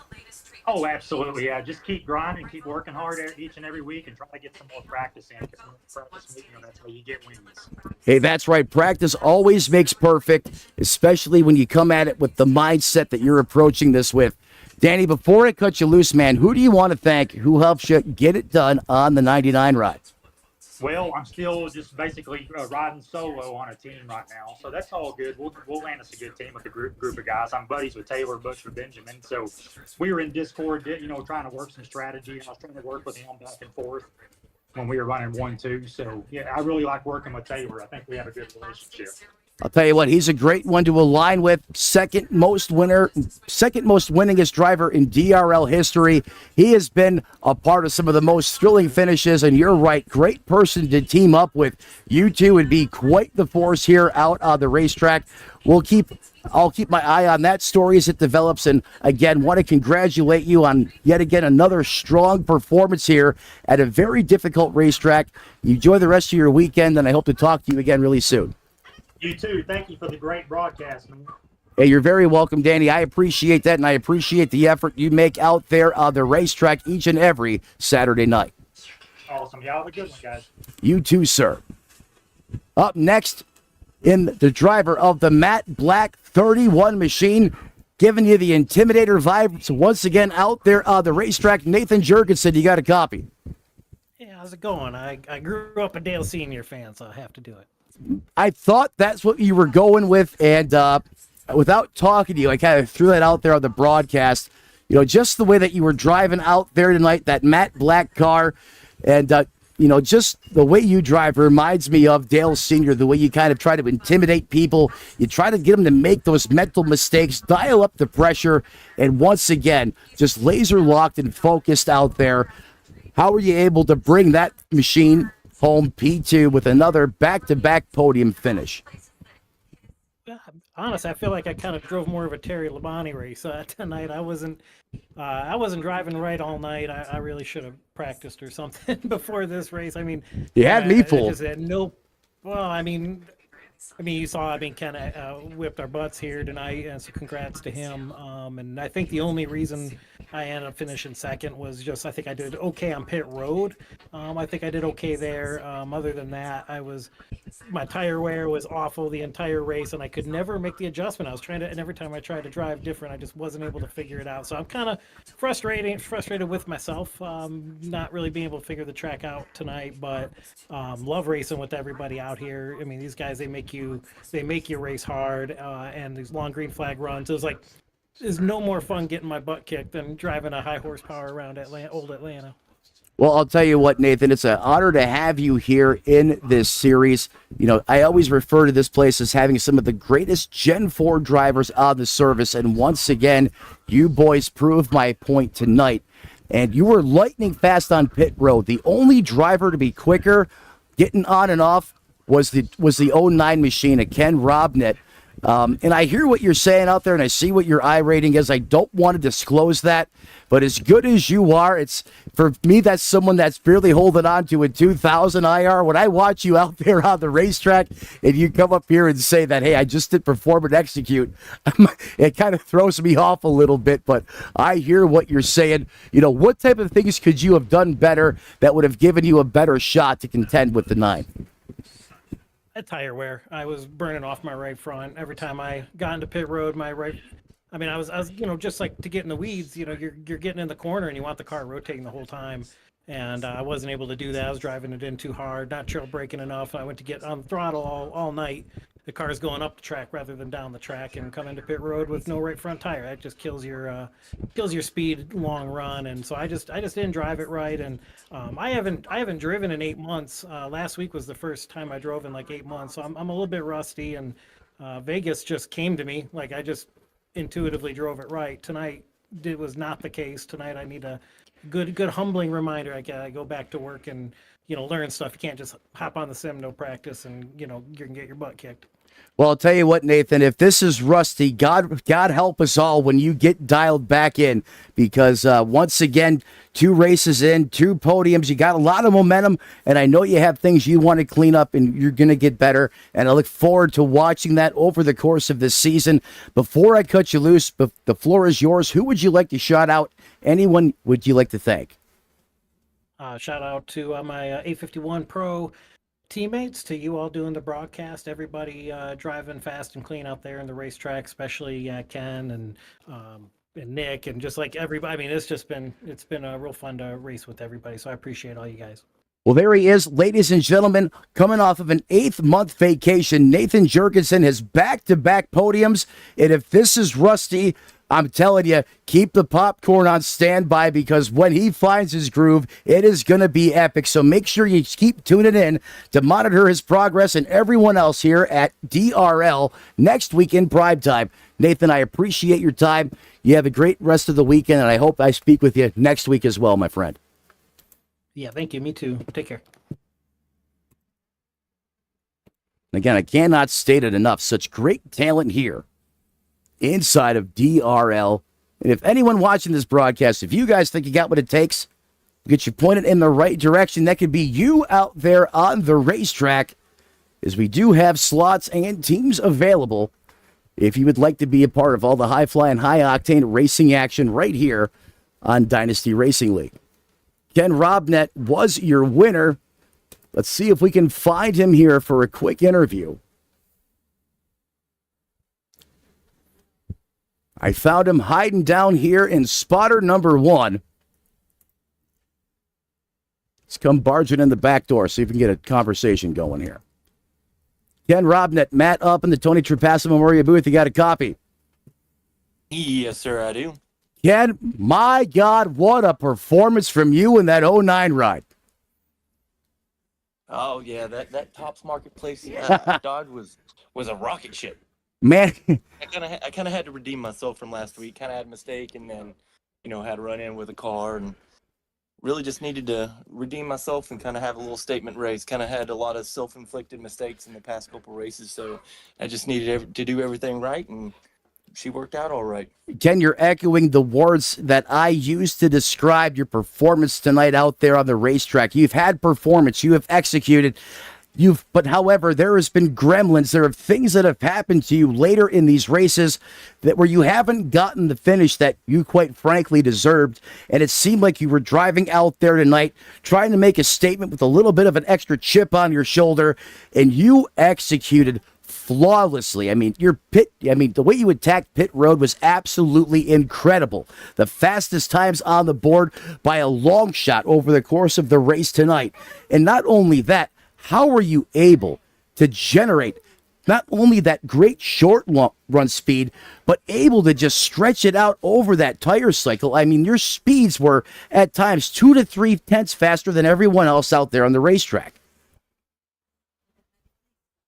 Oh, absolutely. Yeah, just keep grinding, keep working hard each and every week, and try to get some more practice in. Because practice, that's how you get wins. Hey, that's right. Practice always makes perfect, especially when you come at it with the mindset that you're approaching this with. Danny, before I cut you loose, man, who do you want to thank who helps you get it done on the 99 ride? Well, I'm still just basically riding solo on a team right now, so that's all good. We'll land us a good team with a group of guys. I'm buddies with Taylor, Butcher, Benjamin, so we were in Discord, trying to work some strategy, and I was trying to work with him back and forth when we were running 1-2. So yeah, I really like working with Taylor. I think we have a good relationship. I'll tell you what, he's a great one to align with. Second most winningest driver in DRL history. He has been a part of some of the most thrilling finishes, and you're right, great person to team up with. You two would be quite the force here out on the racetrack. I'll keep my eye on that story as it develops, and again, want to congratulate you on yet again another strong performance here at a very difficult racetrack. You enjoy the rest of your weekend, and I hope to talk to you again really soon. You too. Thank you for the great broadcast, man. Hey, you're very welcome, Danny. I appreciate that, and I appreciate the effort you make out there on the racetrack each and every Saturday night. Awesome. Y'all have a good one, guys. You too, sir. Up next, in the driver of the Matt Black 31 machine, giving you the Intimidator vibes once again out there on the racetrack. Nathan Jurgensen, you got a copy. Yeah, how's it going? I grew up a Dale Senior fan, so I have to do it. I thought that's what you were going with, and without talking to you, I kind of threw that out there on the broadcast. Just the way that you were driving out there tonight, that matte black car, and just the way you drive reminds me of Dale Sr., the way you kind of try to intimidate people. You try to get them to make those mental mistakes, dial up the pressure, and once again, just laser locked and focused out there. How were you able to bring that machine home P2 with another back-to-back podium finish? Honestly, I feel like I kind of drove more of a Terry Labonte race tonight. I wasn't driving right all night. I really should have practiced or something before this race. I mean, you had me fooled. I mean, you saw, I mean, Ken whipped our butts here tonight, and so congrats to him. And I think the only reason I ended up finishing second was just I think I did okay on pit road. I think I did okay there. Other than that, my tire wear was awful the entire race, and I could never make the adjustment. I was trying to, and every time I tried to drive different, I just wasn't able to figure it out. So I'm kind of frustrated with myself, not really being able to figure the track out tonight. But love racing with everybody out here. I mean, these guys, they make you race hard, and these long green flag runs. It was like, there's no more fun getting my butt kicked than driving a high horsepower around old Atlanta. Well, I'll tell you what, Nathan, it's an honor to have you here in this series. You know, I always refer to this place as having some of the greatest Gen 4 drivers on the service, and once again, you boys proved my point tonight. And you were lightning fast on pit road. The only driver to be quicker, getting on and off, was the 09 machine of Ken Robnett. And I hear what you're saying out there, and I see what your I rating is. I don't want to disclose that, but as good as you are, it's for me, that's someone that's barely holding on to a 2000 IR. When I watch you out there on the racetrack and you come up here and say that, hey, I just did perform and execute, it kind of throws me off a little bit, but I hear what you're saying. You know, what type of things could you have done better that would have given you a better shot to contend with the 9? Tire wear. I was burning off my right front every time I got into pit road. My right, I mean, I was, just like to get in the weeds. You know, you're getting in the corner and you want the car rotating the whole time, and I wasn't able to do that. I was driving it in too hard, not trail braking enough. I went to get on the throttle all night. The car's going up the track rather than down the track, and come into pit road with no right front tire. That just kills your speed long run. And so I just didn't drive it right. And I haven't driven in 8 months. Last week was the first time I drove in like 8 months. So I'm a little bit rusty, and Vegas just came to me. Like, I just intuitively drove it right. Tonight it was not the case. Tonight I need a good humbling reminder. I gotta go back to work and learn stuff. You can't just hop on the sim, no practice, and you can get your butt kicked. Well, I'll tell you what, Nathan, if this is rusty, God help us all when you get dialed back in, because once again, 2 races in, 2 podiums, you got a lot of momentum, and I know you have things you want to clean up, and you're going to get better, and I look forward to watching that over the course of this season. Before I cut you loose, the floor is yours. Who would you like to shout out? Anyone would you like to thank? Shout out to my 851 Pro teammates, to you all doing the broadcast, everybody driving fast and clean out there in the racetrack, especially Ken and Nick, and just like everybody. I mean, it's been a real fun to race with everybody, so I appreciate all you guys. Well, there he is, ladies and gentlemen, coming off of an 8th-month vacation. Nathan Jurgensen has back-to-back podiums, and if this is rusty, I'm telling you, keep the popcorn on standby, because when he finds his groove, it is going to be epic. So make sure you keep tuning in to monitor his progress, and everyone else here at DRL next week in primetime. Nathan, I appreciate your time. You have a great rest of the weekend, and I hope I speak with you next week as well, my friend. Yeah, thank you. Me too. Take care. Again, I cannot state it enough. Such great talent here inside of DRL. And if anyone watching this broadcast, if you guys think you got what it takes to get you pointed in the right direction, that could be you out there on the racetrack, as we do have slots and teams available if you would like to be a part of all the high-flying, high-octane racing action right here on Dynasty Racing League. Ken Robnett was your winner. Let's see if we can find him here for a quick interview. I found him hiding down here in spotter number 1. Let's come barging in the back door, see if we can get a conversation going here. Ken Robnett, Matt up in the Tony Trapassa Memorial booth. You got a copy? Yes, sir, I do. Ken, my God, what a performance from you in that 09 ride. Oh, yeah, that Tops Marketplace Dodge was a rocket ship. Man, I kind of had to redeem myself from last week. Kind of had a mistake, and then, had to run in with a car, and really just needed to redeem myself and kind of have a little statement race. Kind of had a lot of self-inflicted mistakes in the past couple races, so I just needed to do everything right, and she worked out all right. Ken, you're echoing the words that I used to describe your performance tonight out there on the racetrack. You've had performance. You have executed. But however, there has been gremlins. There are things that have happened to you later in these races that where you haven't gotten the finish that you quite frankly deserved. And it seemed like you were driving out there tonight, trying to make a statement with a little bit of an extra chip on your shoulder, and you executed flawlessly. The way you attacked pit road was absolutely incredible. The fastest times on the board by a long shot over the course of the race tonight. And not only that, how were you able to generate not only that great short run speed, but able to just stretch it out over that tire cycle? I mean, your speeds were at times 2 to 3 tenths faster than everyone else out there on the racetrack.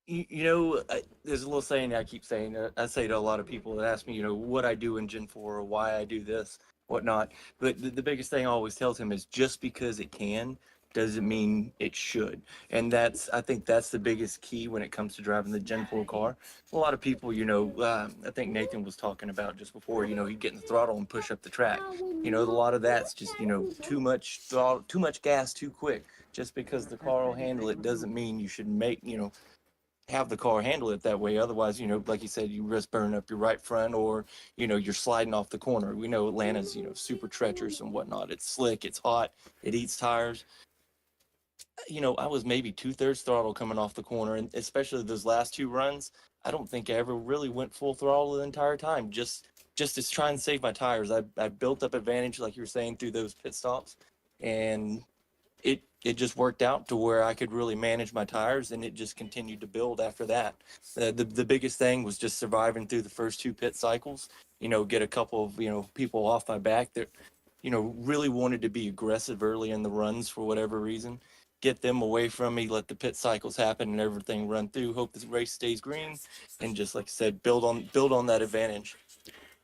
There's a little saying I keep saying. I say to a lot of people that ask me, what I do in Gen 4 or why I do this, whatnot. But the biggest thing I always tell them is just because it can doesn't mean it should. And I think that's the biggest key when it comes to driving the Gen 4 car. A lot of people, I think Nathan was talking about just before, he'd get in the throttle and push up the track. A lot of that's just, too much throttle, too much gas too quick. Just because the car will handle it doesn't mean you should have the car handle it that way. Otherwise, like you said, you risk burning up your right front, or, you're sliding off the corner. We know Atlanta's, super treacherous and whatnot. It's slick, it's hot, it eats tires. I was maybe 2/3 throttle coming off the corner, and especially those last 2 runs, I don't think I ever really went full throttle the entire time, just to try and save my tires. I built up advantage, like you were saying, through those pit stops, and it just worked out to where I could really manage my tires, and it just continued to build after that. The biggest thing was just surviving through the first 2 pit cycles, get a couple of, people off my back that, really wanted to be aggressive early in the runs for whatever reason. Get them away from me, let the pit cycles happen and everything run through, hope the race stays green, and just like I said, build on that advantage.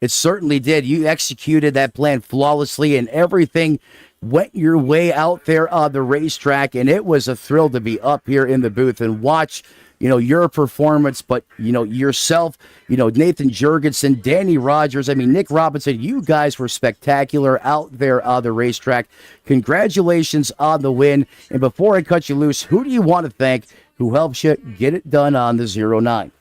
It certainly did. You executed that plan flawlessly, and everything went your way out there on the racetrack, and it was a thrill to be up here in the booth and watch, your performance, but, yourself, Nathan Jurgensen, Danny Rogers, Nick Robinson, you guys were spectacular out there on the racetrack. Congratulations on the win. And before I cut you loose, who do you want to thank who helps you get it done on the 09?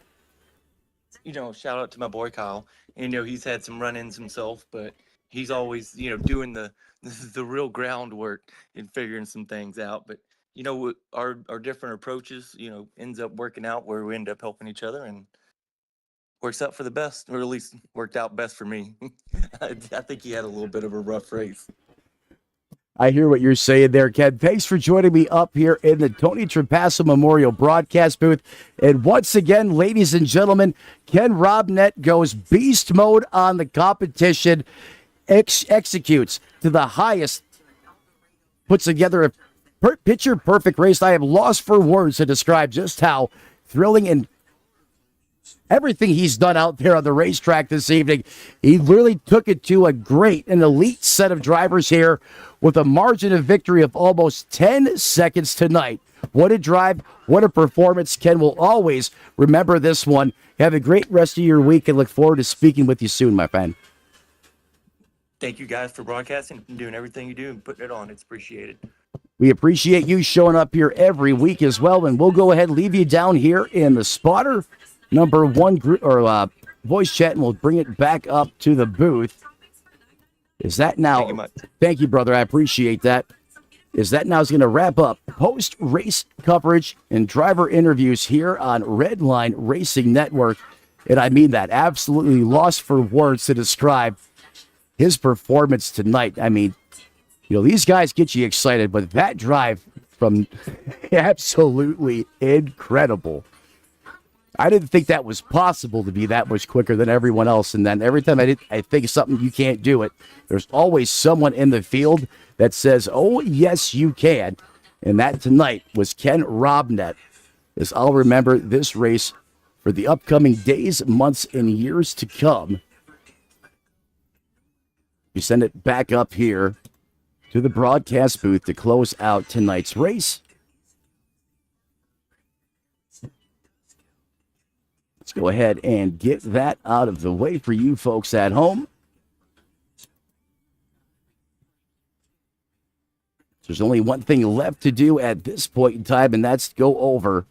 Shout out to my boy Kyle. He's had some run-ins himself, but he's always, doing the real groundwork and figuring some things out. But, our different approaches, ends up working out where we end up helping each other, and works out for the best, or at least worked out best for me. I think he had a little bit of a rough race. I hear what you're saying there, Ken. Thanks for joining me up here in the Tony Trapasso Memorial broadcast booth. And once again, ladies and gentlemen, Ken Robnett goes beast mode on the competition, executes to the highest, puts together a picture-perfect race. I am lost for words to describe just how thrilling and everything he's done out there on the racetrack this evening. He really took it to a great and elite set of drivers here with a margin of victory of almost 10 seconds tonight. What a drive, what a performance. Ken will always remember this one. Have a great rest of your week and look forward to speaking with you soon, my friend. Thank you guys for broadcasting and doing everything you do and putting it on. It's appreciated. We appreciate you showing up here every week as well, and we'll go ahead and leave you down here in the spotter number 1 group or voice chat, and we'll bring it back up to the booth. Is that now? Thank you, brother. I appreciate that. Is that now is going to wrap up post-race coverage and driver interviews here on Redline Racing Network, and I mean that. Absolutely lost for words to describe his performance tonight. These guys get you excited, but that drive from absolutely incredible. I didn't think that was possible to be that much quicker than everyone else. And then every time I think of something, you can't do it. There's always someone in the field that says, oh, yes, you can. And that tonight was Ken Robnett, as I'll remember this race for the upcoming days, months, and years to come. You send it back up here to the broadcast booth to close out tonight's race. Let's go ahead and get that out of the way for you folks at home. There's only one thing left to do at this point in time, and that's to go over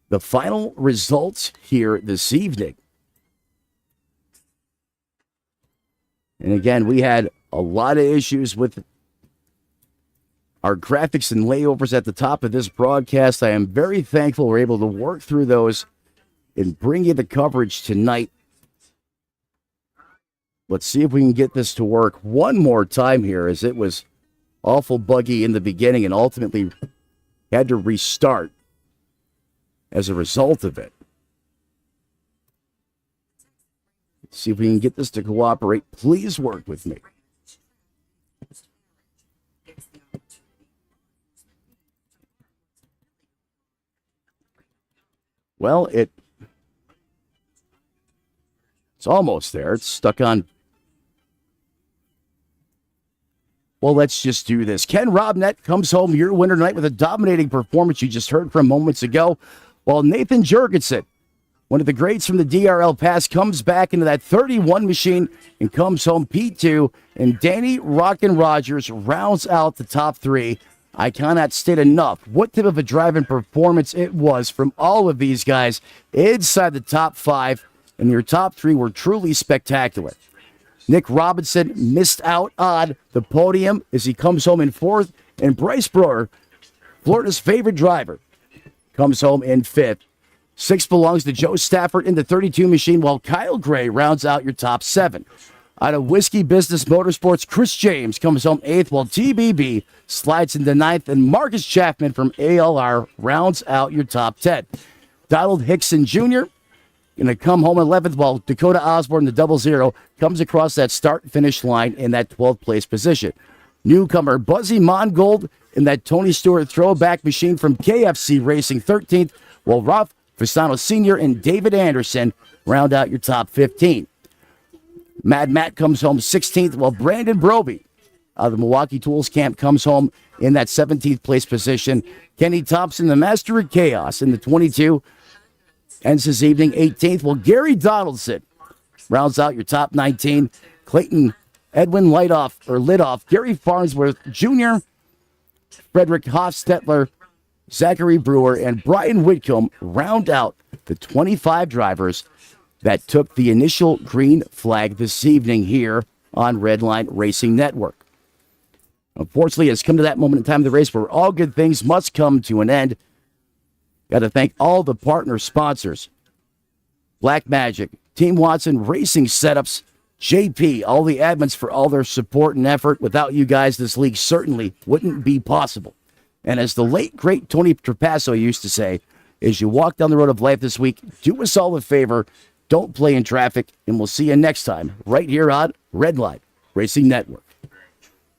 the final results here this evening. And again, we had a lot of issues with our graphics and layovers at the top of this broadcast. I am very thankful we're able to work through those and bring you the coverage tonight. Let's see if we can get this to work one more time here, as it was awful buggy in the beginning and ultimately had to restart as a result of it. Let's see if we can get this to cooperate. Please work with me. Well, it's almost there. It's stuck on. Well, let's just do this. Ken Robnett comes home your winner tonight with a dominating performance you just heard from moments ago, while Nathan Jurgensen, one of the greats from the DRL past, comes back into that 31 machine and comes home P2, and Danny Rockin' Rogers rounds out the top three. I cannot state enough what type of a driving performance it was from all of these guys inside the top five, and your top three were truly spectacular. Nick Robinson missed out on the podium as he comes home in fourth, and Bryce Brewer, Florida's favorite driver, comes home in fifth. Sixth belongs to Joe Stafford in the 32 machine, while Kyle Gray rounds out your top seven. Out of Whiskey Business Motorsports, Chris James comes home eighth, while TBB slides into ninth, and Marcus Chapman from ALR rounds out your top 10. Donald Hickson Jr. going to come home 11th, while Dakota Osborne, the 00, comes across that start-finish line in that 12th place position. Newcomer Buzzy Mongold in that Tony Stewart throwback machine from KFC Racing 13th, while Ralph Fasano Sr. and David Anderson round out your top 15. Mad Matt comes home 16th, while Brandon Broby out of the Milwaukee Tools Camp comes home in that 17th place position. Kenny Thompson, the Master of Chaos in the 22, ends his evening 18th, while Gary Donaldson rounds out your top 19. Clayton Edwin Lidoff, Gary Farnsworth Jr., Frederick Hofstetler, Zachary Brewer, and Brian Whitcomb round out the 25 drivers that took the initial green flag this evening here on Redline Racing Network. Unfortunately, it's come to that moment in time of the race where all good things must come to an end. Got to thank all the partner sponsors: Black Magic, Team Watson Racing Setups, JP, all the admins for all their support and effort. Without you guys, this league certainly wouldn't be possible. And as the late, great Tony Trapasso used to say, as you walk down the road of life this week, do us all a favor, don't play in traffic, and we'll see you next time right here on Redline Racing Network.